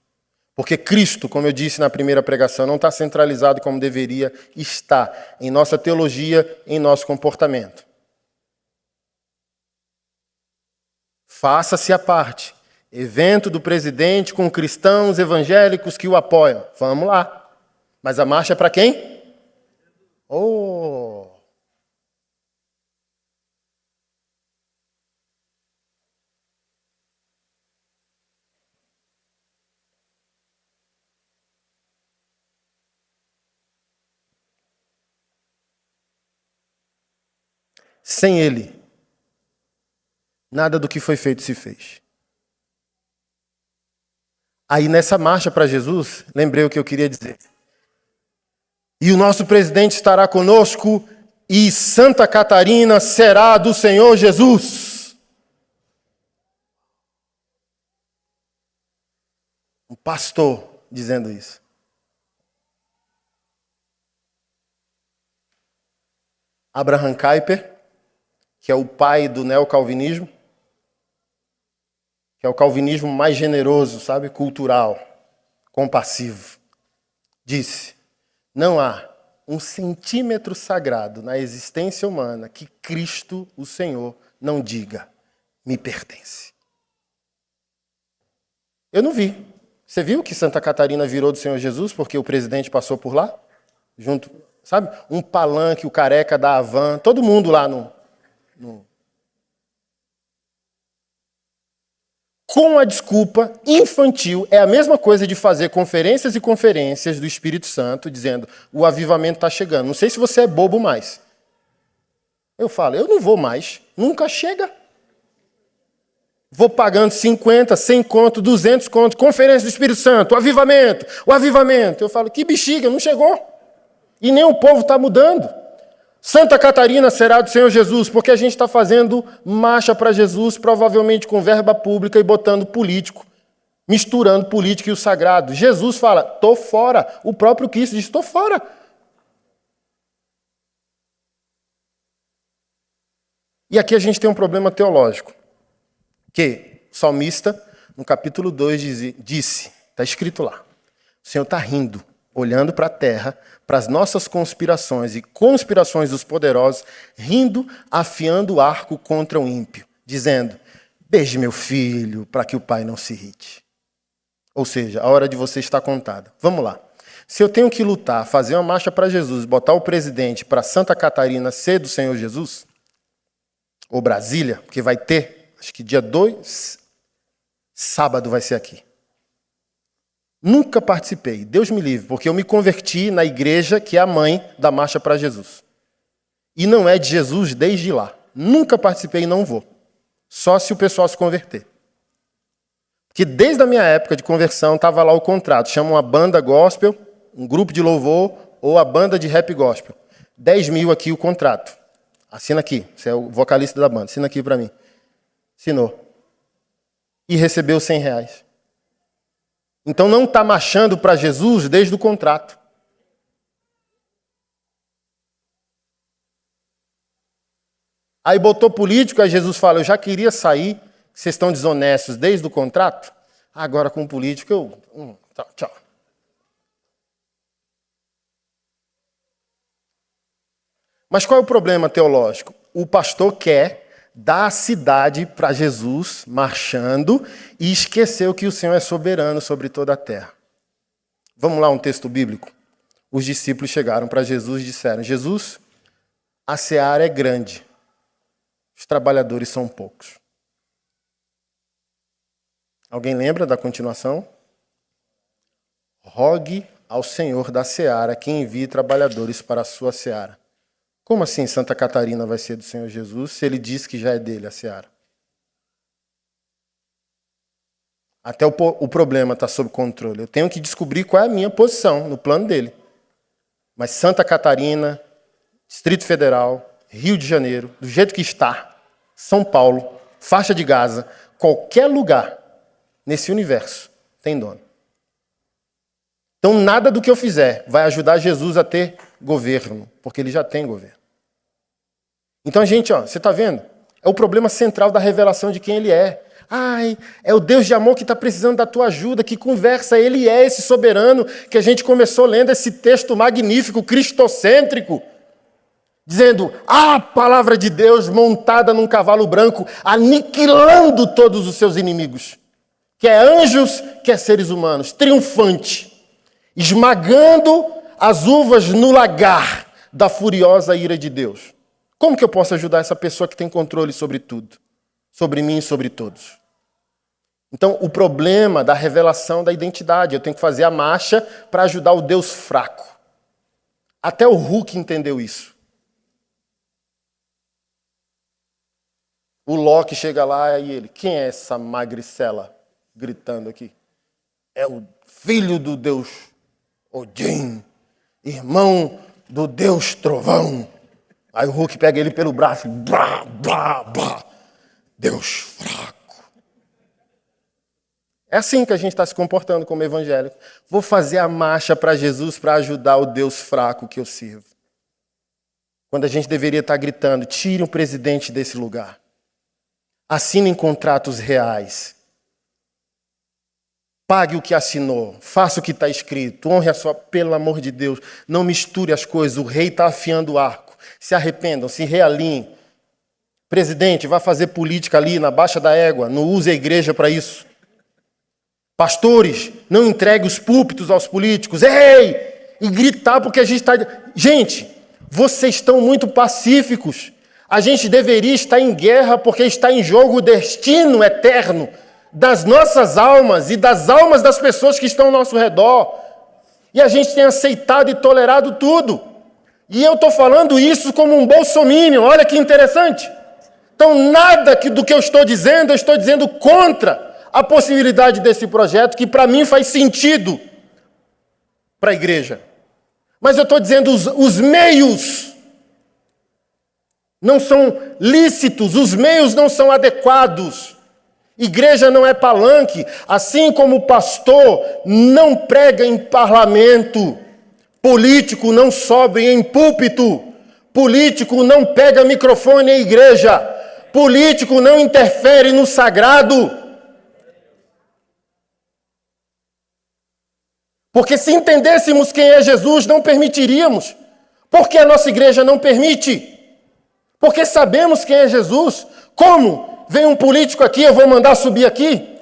Porque Cristo, como eu disse na primeira pregação, não está centralizado como deveria estar em nossa teologia, em nosso comportamento. Faça-se a parte. Evento do presidente com cristãos evangélicos que o apoiam. Vamos lá. Mas a marcha é para quem? Sem ele, nada do que foi feito se fez. Aí nessa marcha para Jesus, lembrei o que eu queria dizer. E o nosso presidente estará conosco e Santa Catarina será do Senhor Jesus. Um pastor dizendo isso. Abraham Kuyper, que é o pai do neocalvinismo, que é o calvinismo mais generoso, sabe, cultural, compassivo, disse: não há um centímetro sagrado na existência humana que Cristo, o Senhor, não diga, me pertence. Eu não vi. Você viu que Santa Catarina virou do Senhor Jesus porque o presidente passou por lá? Junto, sabe? Um palanque, o careca da Havan, todo mundo lá no... Com a desculpa infantil, é a mesma coisa de fazer conferências e conferências do Espírito Santo, dizendo, o avivamento está chegando. Não sei se você é bobo mais. Eu falo, eu não vou mais, nunca chega. Vou pagando 50, 100 conto, 200 conto, conferência do Espírito Santo, o avivamento. Eu falo, que bexiga, não chegou. E nem o povo está mudando. Santa Catarina será do Senhor Jesus, porque a gente está fazendo marcha para Jesus, provavelmente com verba pública e botando político, misturando político e o sagrado. Jesus fala, estou fora. O próprio Cristo diz, estou fora. E aqui a gente tem um problema teológico, que o salmista, no capítulo 2, disse, está escrito lá, o Senhor está rindo, olhando para a terra, para as nossas conspirações e conspirações dos poderosos, rindo, afiando o arco contra o ímpio, dizendo, beije meu filho, para que o pai não se irrite. Ou seja, a hora de você está contada. Vamos lá. Se eu tenho que lutar, fazer uma marcha para Jesus, botar o presidente para Santa Catarina ser do Senhor Jesus, ou Brasília, porque vai ter, acho que dia 2, sábado vai ser aqui. Nunca participei, Deus me livre, porque eu me converti na igreja que é a mãe da Marcha para Jesus. E não é de Jesus desde lá. Nunca participei e não vou. Só se o pessoal se converter. Porque desde a minha época de conversão estava lá o contrato. Chama uma banda gospel, um grupo de louvor ou a banda de rap gospel. 10 mil aqui o contrato. Assina aqui. Você é o vocalista da banda. Assina aqui para mim. Assinou. E recebeu R$100. Então não está marchando para Jesus desde o contrato. Aí botou político, aí Jesus fala, eu já queria sair, vocês estão desonestos desde o contrato, agora com político eu... Tchau. Mas qual é o problema teológico? O pastor quer dar a cidade para Jesus, marchando, e esqueceu que o Senhor é soberano sobre toda a terra. Vamos lá, um texto bíblico. Os discípulos chegaram para Jesus e disseram, Jesus, a seara é grande, os trabalhadores são poucos. Alguém lembra da continuação? Rogue ao Senhor da seara que envie trabalhadores para a sua seara. Como assim Santa Catarina vai ser do Senhor Jesus se ele diz que já é dele a seara? Até o problema está sob controle. Eu tenho que descobrir qual é a minha posição no plano dele. Mas Santa Catarina, Distrito Federal, Rio de Janeiro, do jeito que está, São Paulo, faixa de Gaza, qualquer lugar nesse universo tem dono. Então nada do que eu fizer vai ajudar Jesus a ter governo, porque ele já tem governo. Então, gente, você está vendo? É o problema central da revelação de quem ele é. Ai, é o Deus de amor que está precisando da tua ajuda, que conversa, ele é esse soberano que a gente começou lendo esse texto magnífico, cristocêntrico, dizendo, a palavra de Deus montada num cavalo branco, aniquilando todos os seus inimigos, quer anjos, quer seres humanos, triunfante, esmagando as uvas no lagar da furiosa ira de Deus. Como que eu posso ajudar essa pessoa que tem controle sobre tudo? Sobre mim e sobre todos. Então, o problema da revelação da identidade, eu tenho que fazer a marcha para ajudar o Deus fraco. Até o Hulk entendeu isso. O Loki chega lá e ele, quem é essa magricela gritando aqui? É o filho do Deus Odin, irmão do Deus Trovão. Aí o Hulk pega ele pelo braço, blá, blá, blá. Deus fraco. É assim que a gente está se comportando como evangélico. Vou fazer a marcha para Jesus para ajudar o Deus fraco que eu sirvo. Quando a gente deveria estar gritando, tire o presidente desse lugar. Assinem contratos reais. Pague o que assinou, faça o que está escrito, honre a sua... Pelo amor de Deus, não misture as coisas, o rei está afiando o arco. Se arrependam, se realinhem. Presidente, vai fazer política ali na Baixa da Égua, não use a igreja para isso. Pastores, não entregue os púlpitos aos políticos. Ei! E gritar porque a gente está... Gente, vocês estão muito pacíficos. A gente deveria estar em guerra porque está em jogo o destino eterno das nossas almas e das almas das pessoas que estão ao nosso redor. E a gente tem aceitado e tolerado tudo. E eu estou falando isso como um bolsominion, olha que interessante. Então nada do que eu estou dizendo contra a possibilidade desse projeto, que para mim faz sentido para a igreja. Mas eu estou dizendo os meios não são lícitos, os meios não são adequados. Igreja não é palanque, assim como o pastor não prega em parlamento, político não sobe em púlpito, político não pega microfone em igreja, político não interfere no sagrado. Porque se entendêssemos quem é Jesus, não permitiríamos. Porque a nossa igreja não permite. Porque sabemos quem é Jesus. Como? Vem um político aqui, eu vou mandar subir aqui?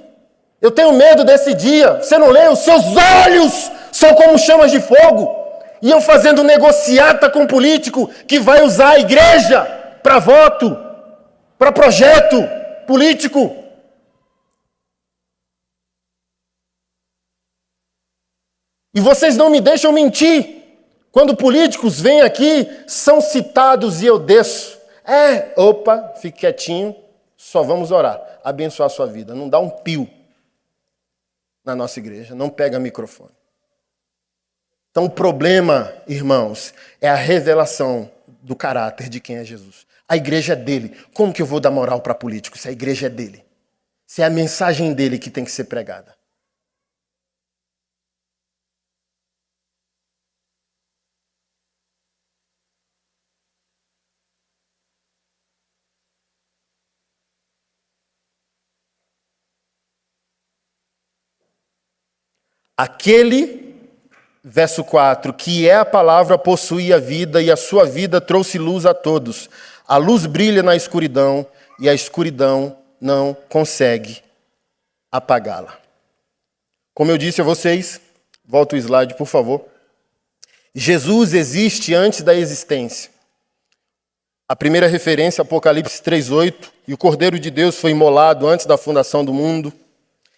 Eu tenho medo desse dia. Você não lê? Os seus olhos são como chamas de fogo. E eu fazendo negociata com um político que vai usar a igreja para voto, para projeto político. E vocês não me deixam mentir. Quando políticos vêm aqui, são citados e eu desço. Opa, fique quietinho, só vamos orar, abençoar a sua vida. Não dá um pio na nossa igreja, não pega microfone. Então o problema, irmãos, é a revelação do caráter de quem é Jesus. A igreja é dele. Como que eu vou dar moral para político se a igreja é dele? Se é a mensagem dele que tem que ser pregada. Aquele, verso 4, que é a palavra possui a vida e a sua vida trouxe luz a todos. A luz brilha na escuridão e a escuridão não consegue apagá-la. Como eu disse a vocês, volta o slide, por favor. Jesus existe antes da existência. A primeira referência, Apocalipse 3:8, e o Cordeiro de Deus foi imolado antes da fundação do mundo.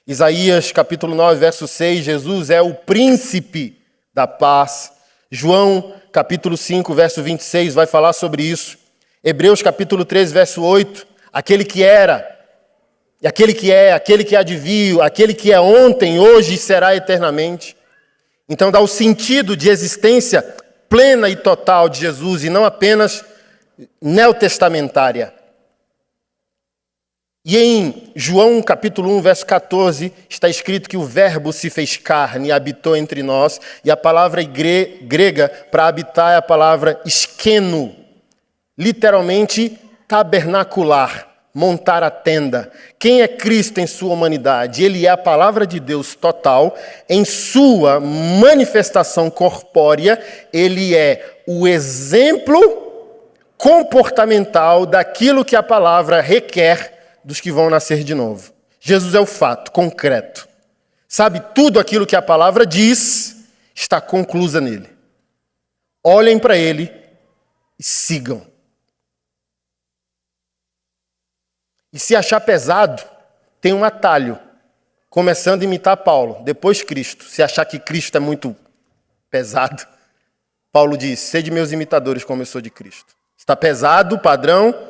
Isaías capítulo 9, verso 6, Jesus é o príncipe da paz. João capítulo 5, verso 26 vai falar sobre isso. Hebreus capítulo 13, verso 8, aquele que era, e aquele que é, aquele que há de vir, aquele que é ontem, hoje e será eternamente. Então dá o sentido de existência plena e total de Jesus e não apenas neotestamentária. E em João capítulo 1, verso 14, está escrito que o verbo se fez carne e habitou entre nós, e a palavra grega para habitar é a palavra skeno, literalmente tabernacular, montar a tenda. Quem é Cristo em sua humanidade? Ele é a palavra de Deus total, em sua manifestação corpórea, ele é o exemplo comportamental daquilo que a palavra requer dos que vão nascer de novo. Jesus é o fato concreto. Sabe, tudo aquilo que a palavra diz está conclusa nele. Olhem para ele e sigam. E se achar pesado, tem um atalho. Começando a imitar Paulo, depois Cristo. Se achar que Cristo é muito pesado, Paulo diz, sede meus imitadores como eu sou de Cristo. Está pesado o padrão,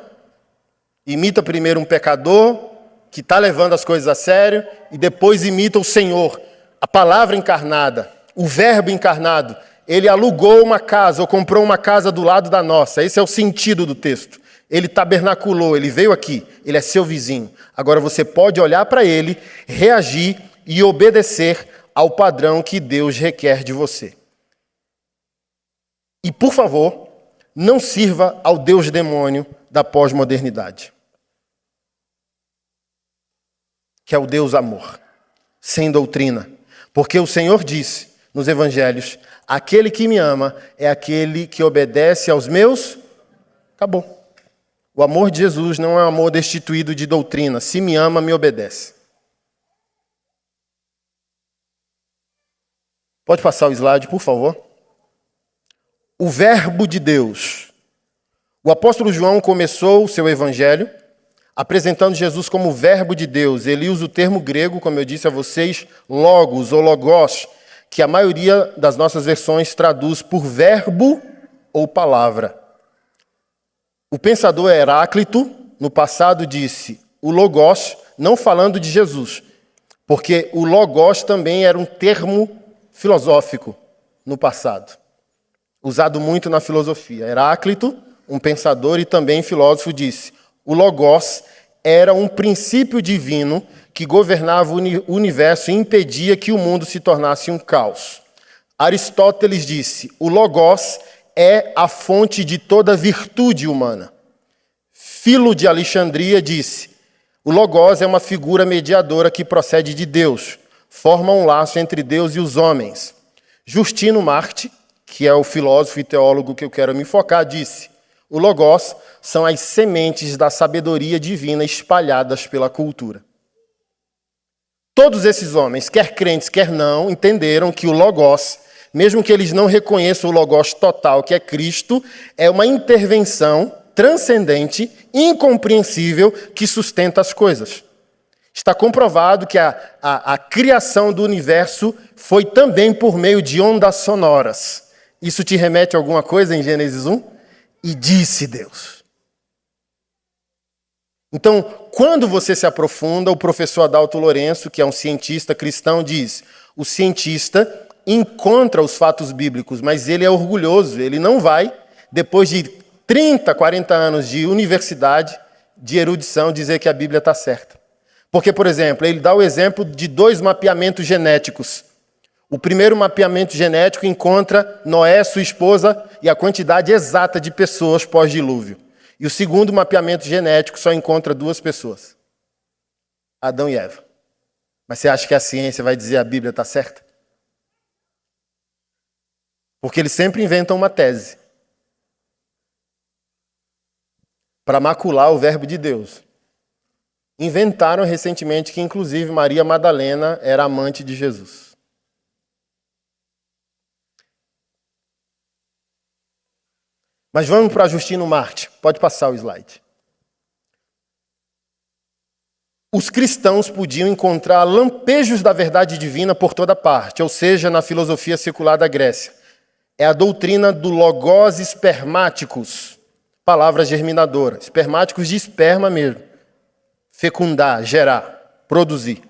imita primeiro um pecador que está levando as coisas a sério e depois imita o Senhor, a palavra encarnada, o verbo encarnado. Ele alugou uma casa ou comprou uma casa do lado da nossa. Esse é o sentido do texto. Ele tabernaculou, ele veio aqui, ele é seu vizinho. Agora você pode olhar para ele, reagir e obedecer ao padrão que Deus requer de você. E, por favor, não sirva ao Deus demônio da pós-modernidade, que é o Deus amor, sem doutrina. Porque o Senhor disse nos evangelhos, aquele que me ama é aquele que obedece aos meus... Acabou. O amor de Jesus não é um amor destituído de doutrina. Se me ama, me obedece. Pode passar o slide, por favor? O verbo de Deus. O apóstolo João começou o seu evangelho apresentando Jesus como o verbo de Deus. Ele usa o termo grego, como eu disse a vocês, logos ou logos, que a maioria das nossas versões traduz por verbo ou palavra. O pensador Heráclito, no passado, disse o logos, não falando de Jesus, porque o logos também era um termo filosófico no passado, usado muito na filosofia. Heráclito um pensador e também filósofo, disse: o Logos era um princípio divino que governava o universo e impedia que o mundo se tornasse um caos. Aristóteles disse: o Logos é a fonte de toda virtude humana. Filo de Alexandria disse: o Logos é uma figura mediadora que procede de Deus, forma um laço entre Deus e os homens. Justino Marte, que é o filósofo e teólogo que eu quero me focar, disse: o Logos são as sementes da sabedoria divina espalhadas pela cultura. Todos esses homens, quer crentes, quer não, entenderam que o Logos, mesmo que eles não reconheçam o Logos total, que é Cristo, é uma intervenção transcendente, incompreensível, que sustenta as coisas. Está comprovado que a criação do universo foi também por meio de ondas sonoras. Isso te remete a alguma coisa em Gênesis 1? E disse Deus. Então, quando você se aprofunda, o professor Adalto Lourenço, que é um cientista cristão, diz: o cientista encontra os fatos bíblicos, mas ele é orgulhoso, ele não vai, depois de 30, 40 anos de universidade, de erudição, dizer que a Bíblia está certa. Porque, por exemplo, ele dá o exemplo de 2 mapeamentos genéticos. O primeiro mapeamento genético encontra Noé, sua esposa, e a quantidade exata de pessoas pós-dilúvio. E o segundo mapeamento genético só encontra 2 pessoas: Adão e Eva. Mas você acha que a ciência vai dizer que a Bíblia está certa? Porque eles sempre inventam uma tese para macular o verbo de Deus. Inventaram recentemente que, inclusive, Maria Madalena era amante de Jesus. Mas vamos para Justino Marte. Pode passar o slide. Os cristãos podiam encontrar lampejos da verdade divina por toda parte, ou seja, na filosofia secular da Grécia. É a doutrina do logos espermáticos, palavra germinadora. Espermáticos de esperma mesmo. Fecundar, gerar, produzir.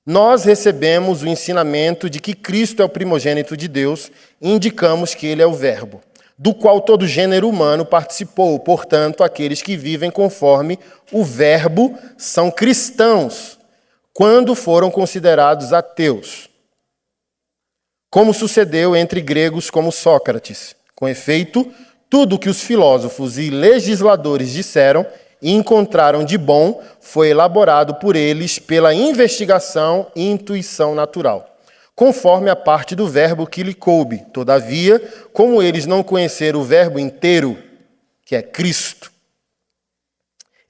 Nós recebemos o ensinamento de que Cristo é o primogênito de Deus e indicamos que ele é o Verbo, do qual todo gênero humano participou. Portanto, aqueles que vivem conforme o Verbo são cristãos, quando foram considerados ateus, como sucedeu entre gregos como Sócrates. Com efeito, tudo que os filósofos e legisladores disseram e encontraram de bom foi elaborado por eles pela investigação e intuição natural, conforme a parte do verbo que lhe coube. Todavia, como eles não conheceram o verbo inteiro, que é Cristo,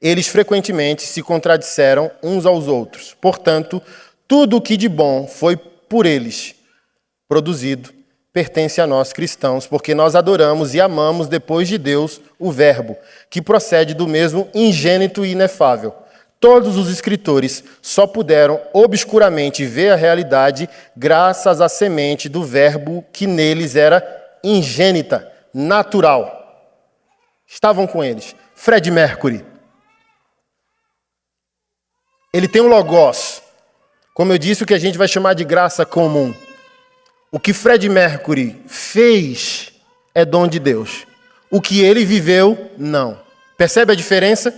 eles frequentemente se contradisseram uns aos outros. Portanto, tudo o que de bom foi por eles produzido pertence a nós cristãos, porque nós adoramos e amamos depois de Deus o Verbo, que procede do mesmo ingênito e inefável. Todos os escritores só puderam obscuramente ver a realidade graças à semente do Verbo que neles era ingênita, natural. Estavam com eles. Fred Mercury. Ele tem um logos, como eu disse, o que a gente vai chamar de graça comum. O que Fred Mercury fez é dom de Deus. O que ele viveu, não. Percebe a diferença?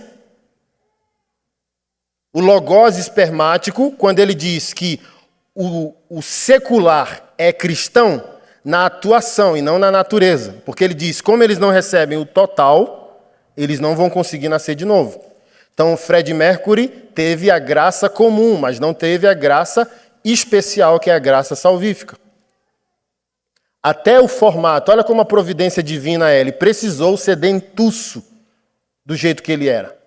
O logos espermático, quando ele diz que o secular é cristão, na atuação e não na natureza. Porque ele diz, como eles não recebem o total, eles não vão conseguir nascer de novo. Então, Fred Mercury teve a graça comum, mas não teve a graça especial, que é a graça salvífica. Até o formato, olha como a providência divina é, ele precisou ser dentuço do jeito que ele era.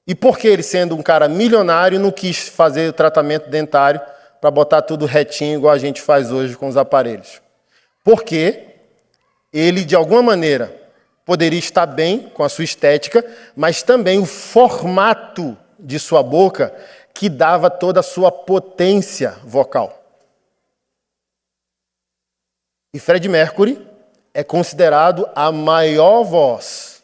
E por que ele, sendo um cara milionário, não quis fazer o tratamento dentário para botar tudo retinho, igual a gente faz hoje com os aparelhos? Porque ele, de alguma maneira, poderia estar bem com a sua estética, mas também o formato de sua boca que dava toda a sua potência vocal. E Fred Mercury é considerado a maior voz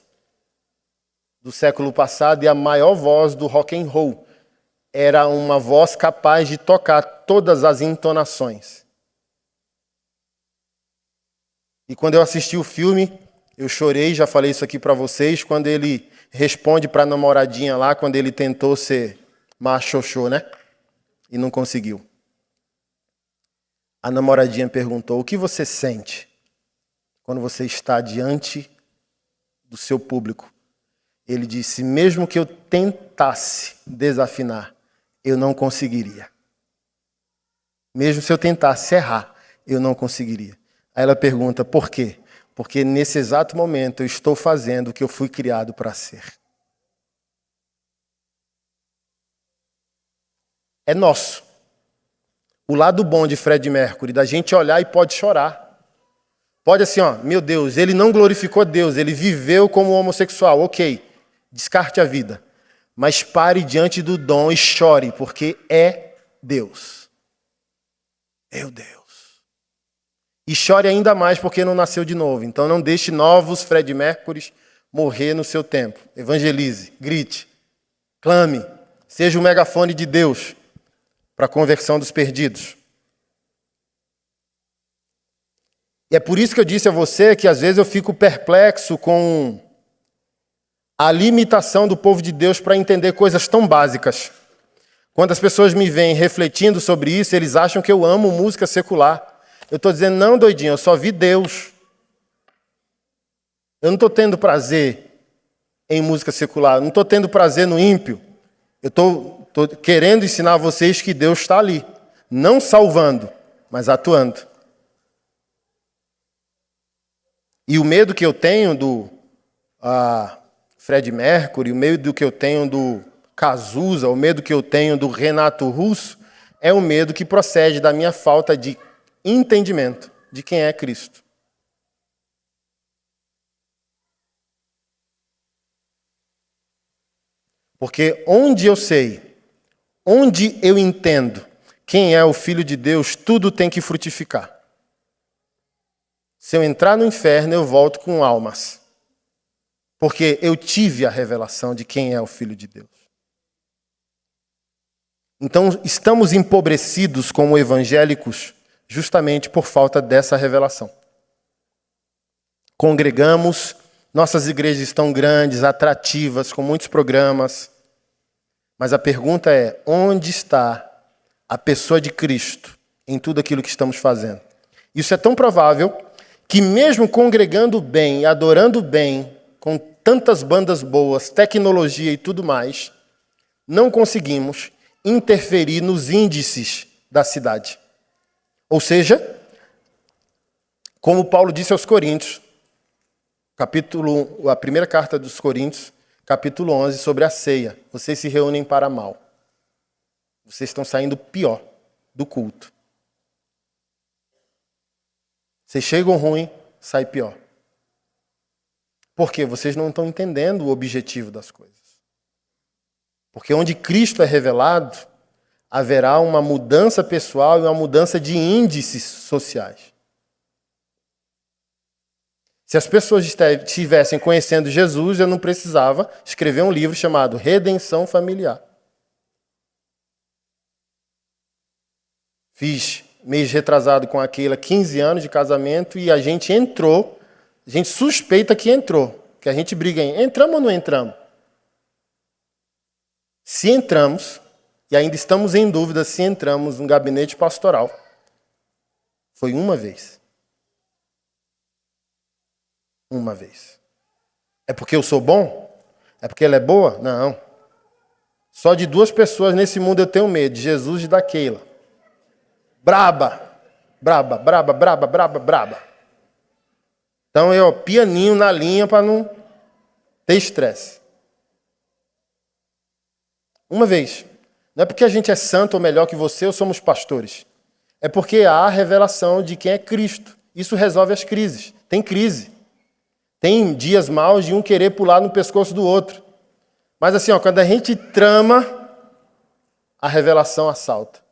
do século passado e a maior voz do rock and roll. Era uma voz capaz de tocar todas as entonações. E quando eu assisti o filme, Eu chorei, já falei isso aqui para vocês, quando ele responde para a namoradinha lá, quando ele tentou ser machoxô, né? E não conseguiu. A namoradinha perguntou: o que você sente quando você está diante do seu público? Ele disse: mesmo que eu tentasse desafinar, eu não conseguiria. Mesmo se eu tentasse errar, eu não conseguiria. Aí ela pergunta: por quê? Porque nesse exato momento eu estou fazendo o que eu fui criado para ser. É nosso. O lado bom de Fred Mercury, da gente olhar e pode chorar. Pode assim, ó, meu Deus, ele não glorificou Deus, ele viveu como homossexual, ok, descarte a vida. Mas pare diante do dom e chore, porque é Deus. Meu Deus. E chore ainda mais porque não nasceu de novo. Então não deixe novos Fred Mercury morrer no seu tempo. Evangelize, grite, clame, seja o megafone de Deus para a conversão dos perdidos. E é por isso que eu disse a você que às vezes eu fico perplexo com a limitação do povo de Deus para entender coisas tão básicas. Quando as pessoas me veem refletindo sobre isso, eles acham que eu amo música secular. Eu estou dizendo: não, doidinho, eu só vi Deus. Eu não estou tendo prazer em música secular, eu não estou tendo prazer no ímpio. Eu estou querendo ensinar a vocês que Deus está ali, não salvando, mas atuando. E o medo que eu tenho do Fred Mercury, o medo que eu tenho do Cazuza, o medo que eu tenho do Renato Russo, é o medo que procede da minha falta de entendimento de quem é Cristo. Porque onde eu sei, onde eu entendo quem é o Filho de Deus, tudo tem que frutificar. Se eu entrar no inferno, eu volto com almas. Porque eu tive a revelação de quem é o Filho de Deus. Então, estamos empobrecidos como evangélicos justamente por falta dessa revelação. Congregamos, nossas igrejas estão grandes, atrativas, com muitos programas. Mas a pergunta é: onde está a pessoa de Cristo em tudo aquilo que estamos fazendo? Isso é tão provável que mesmo congregando bem, adorando bem, com tantas bandas boas, tecnologia e tudo mais, não conseguimos interferir nos índices da cidade. Ou seja, como Paulo disse aos Coríntios, a primeira carta dos Coríntios, capítulo 11, sobre a ceia. Vocês se reúnem para mal. Vocês estão saindo pior do culto. Vocês chegam ruim, sai pior. Por quê? Vocês não estão entendendo o objetivo das coisas. Porque onde Cristo é revelado, haverá uma mudança pessoal e uma mudança de índices sociais. Se as pessoas estivessem conhecendo Jesus, eu não precisava escrever um livro chamado Redenção Familiar. Fiz mês retrasado com aquela 15 anos de casamento e a gente entrou, a gente suspeita que entrou, que a gente briga em entramos ou não entramos? Se entramos, e ainda estamos em dúvida se entramos no gabinete pastoral, foi uma vez. Uma vez. É porque eu sou bom? É porque ela é boa? Não. Só de duas pessoas nesse mundo eu tenho medo, de Jesus e da Keila. Braba. Braba, braba, braba, braba, braba. Então eu pianinho na linha para não ter estresse. Uma vez. Não é porque a gente é santo ou melhor que você ou somos pastores. É porque há a revelação de quem é Cristo. Isso resolve as crises. Tem crise. Tem dias maus de um querer pular no pescoço do outro. Mas assim, ó, quando a gente trama, a revelação assalta.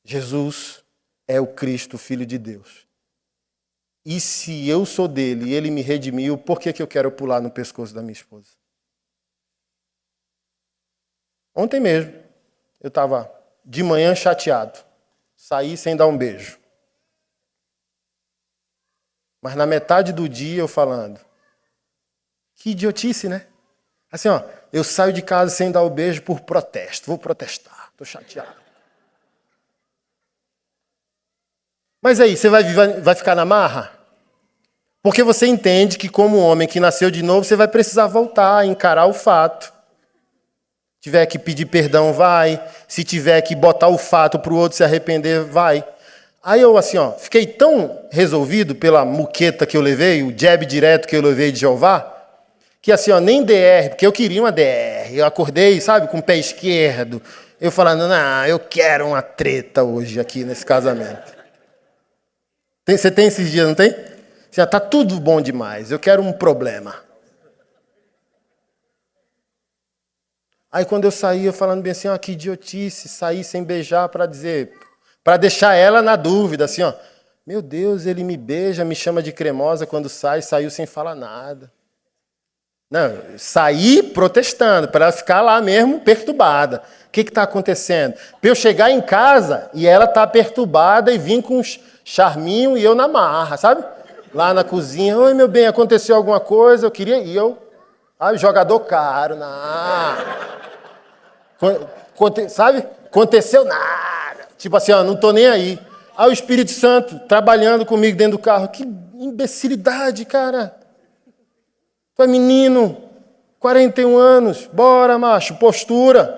Jesus é o Cristo, Filho de Deus. E se eu sou dele e ele me redimiu, por que eu quero pular no pescoço da minha esposa? Ontem mesmo, eu estava de manhã chateado. Saí sem dar um beijo. Mas na metade do dia eu falando, que idiotice, né? Assim, ó, eu saio de casa sem dar o beijo por protesto. Vou protestar, tô chateado. Mas aí, você vai ficar na marra? Porque você entende que como homem que nasceu de novo, você vai precisar voltar, encarar o fato. Se tiver que pedir perdão, vai. Se tiver que botar o fato para o outro se arrepender, vai. Aí eu, assim, ó, fiquei tão resolvido pela muqueta que eu levei, o jab direto que eu levei de Jeová, que assim, ó, nem DR, porque eu queria uma DR. Eu acordei, sabe, com o pé esquerdo. Eu falando, não, eu quero uma treta hoje aqui nesse casamento. Você tem esses dias, não tem? Já tá tudo bom demais, eu quero um problema. Aí quando eu saí, eu falando bem assim, ó, que idiotice, saí sem beijar para deixar ela na dúvida, assim, ó. Meu Deus, ele me beija, me chama de cremosa quando sai, saiu sem falar nada. Não, saí protestando, para ela ficar lá mesmo perturbada. O que está acontecendo? Para eu chegar em casa e ela tá perturbada e vir com um charminho e eu na marra, sabe? Lá na cozinha, oi meu bem, aconteceu alguma coisa, eu queria ir, jogador caro, sabe? Aconteceu nada. Tipo assim, ó, não tô nem aí. Aí o Espírito Santo trabalhando comigo dentro do carro. Que imbecilidade, cara. Tu é menino, 41 anos, bora, macho, postura.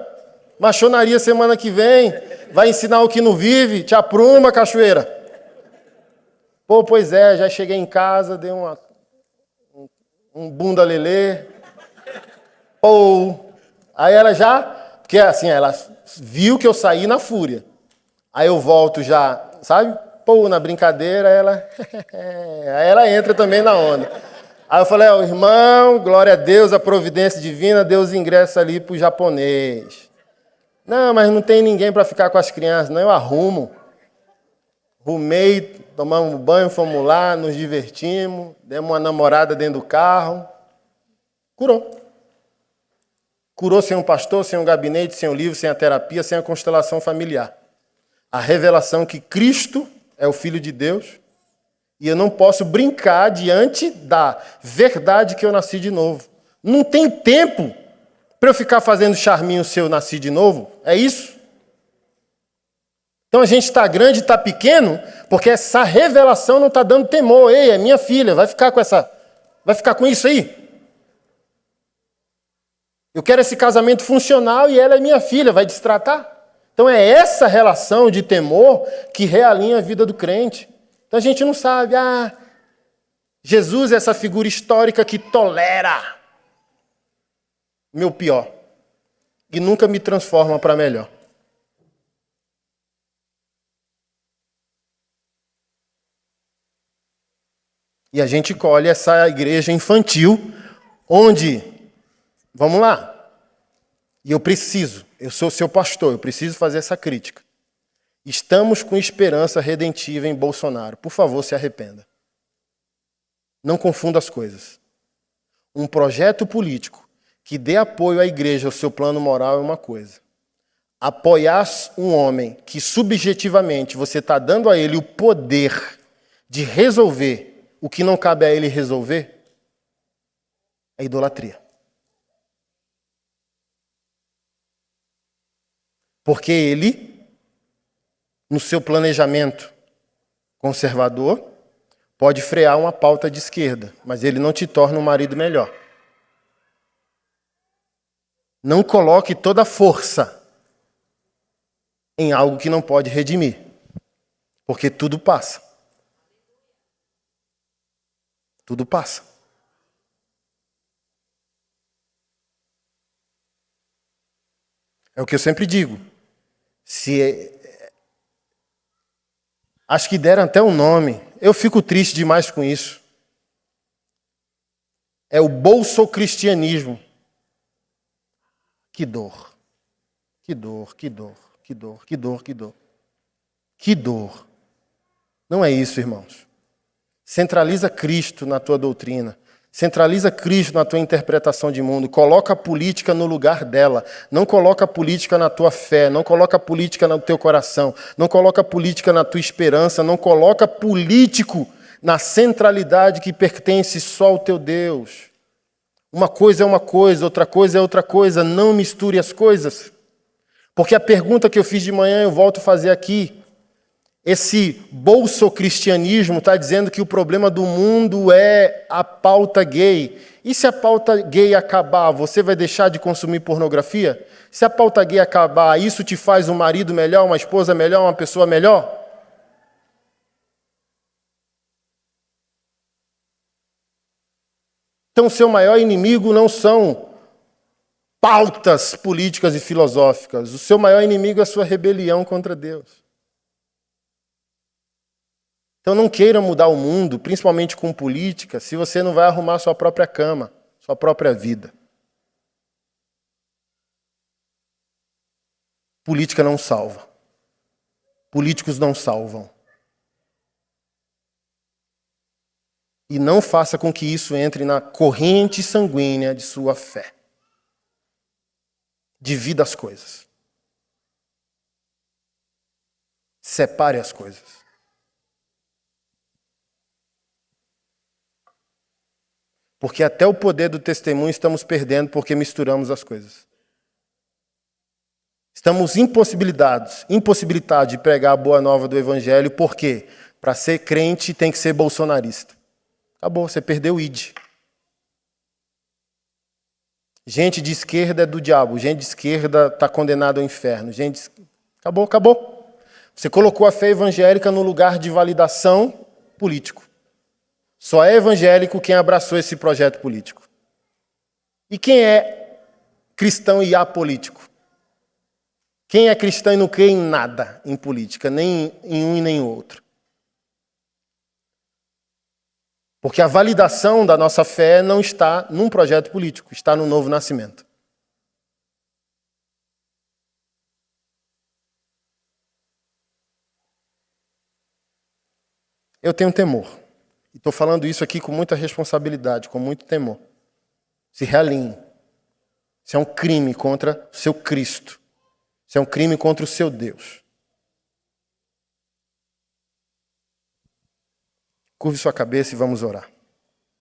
Machonaria semana que vem. Vai ensinar o que não vive, te apruma, cachoeira. Pô, pois é, já cheguei em casa, dei um bunda lelê. Pô, aí ela já, porque assim, ela viu que eu saí na fúria. Aí eu volto já, sabe? Pô, na brincadeira, aí ela entra também na onda. Aí eu falei, irmão, glória a Deus, a providência divina, Deus ingressa ali pro japonês. Não, mas não tem ninguém para ficar com as crianças, não, eu arrumo. Arrumei, tomamos um banho, fomos lá, nos divertimos, demos uma namorada dentro do carro. Curou. Curou sem um pastor, sem um gabinete, sem um livro, sem a terapia, sem a constelação familiar. A revelação que Cristo é o Filho de Deus e eu não posso brincar diante da verdade que eu nasci de novo. Não tem tempo para eu ficar fazendo charminho se eu nasci de novo. É isso? Então a gente está grande e está pequeno porque essa revelação não está dando temor. Ei, é minha filha, vai ficar com isso aí? Eu quero esse casamento funcional e ela é minha filha, vai destratar? Então é essa relação de temor que realinha a vida do crente. Então a gente não sabe, Jesus é essa figura histórica que tolera meu pior e nunca me transforma para melhor. E a gente colhe essa igreja infantil onde, vamos lá, e eu sou seu pastor, eu preciso fazer essa crítica. Estamos com esperança redentiva em Bolsonaro. Por favor, se arrependa. Não confunda as coisas. Um projeto político que dê apoio à igreja ao seu plano moral é uma coisa. Apoiar um homem que subjetivamente você está dando a ele o poder de resolver o que não cabe a ele resolver é idolatria. Porque ele, no seu planejamento conservador, pode frear uma pauta de esquerda, mas ele não te torna um marido melhor. Não coloque toda a força em algo que não pode redimir, porque tudo passa. Tudo passa. É o que eu sempre digo. Acho que deram até um nome. Eu fico triste demais com isso. É o bolsocristianismo. Que dor. Que dor, que dor, que dor, que dor, que dor. Que dor. Não é isso, irmãos. Centraliza Cristo na tua doutrina. Centraliza Cristo na tua interpretação de mundo. Coloca a política no lugar dela. Não coloca a política na tua fé. Não coloca a política no teu coração. Não coloca a política na tua esperança. Não coloca político na centralidade que pertence só ao teu Deus. Uma coisa é uma coisa, outra coisa é outra coisa. Não misture as coisas. Porque a pergunta que eu fiz de manhã, eu volto a fazer aqui. Esse bolsocristianismo está dizendo que o problema do mundo é a pauta gay. E se a pauta gay acabar, você vai deixar de consumir pornografia? Se a pauta gay acabar, isso te faz um marido melhor, uma esposa melhor, uma pessoa melhor? Então, seu maior inimigo não são pautas políticas e filosóficas. O seu maior inimigo é a sua rebelião contra Deus. Então não queira mudar o mundo, principalmente com política, se você não vai arrumar sua própria cama, sua própria vida. Política não salva. Políticos não salvam. E não faça com que isso entre na corrente sanguínea de sua fé. Divida as coisas. Separe as coisas. Porque até o poder do testemunho estamos perdendo porque misturamos as coisas. Estamos impossibilitados de pregar a boa nova do Evangelho, porque para ser crente tem que ser bolsonarista. Acabou, você perdeu o ID. Gente de esquerda é do diabo, gente de esquerda está condenada ao inferno. Acabou. Você colocou a fé evangélica no lugar de validação político. Só é evangélico quem abraçou esse projeto político. E quem é cristão e apolítico? Quem é cristão e não crê em nada em política, nem em um e nem em outro? Porque a validação da nossa fé não está num projeto político, está no novo nascimento. Eu tenho temor. E estou falando isso aqui com muita responsabilidade, com muito temor. Se realinhe. Isso é um crime contra o seu Cristo. Isso é um crime contra o seu Deus. Curve sua cabeça e vamos orar.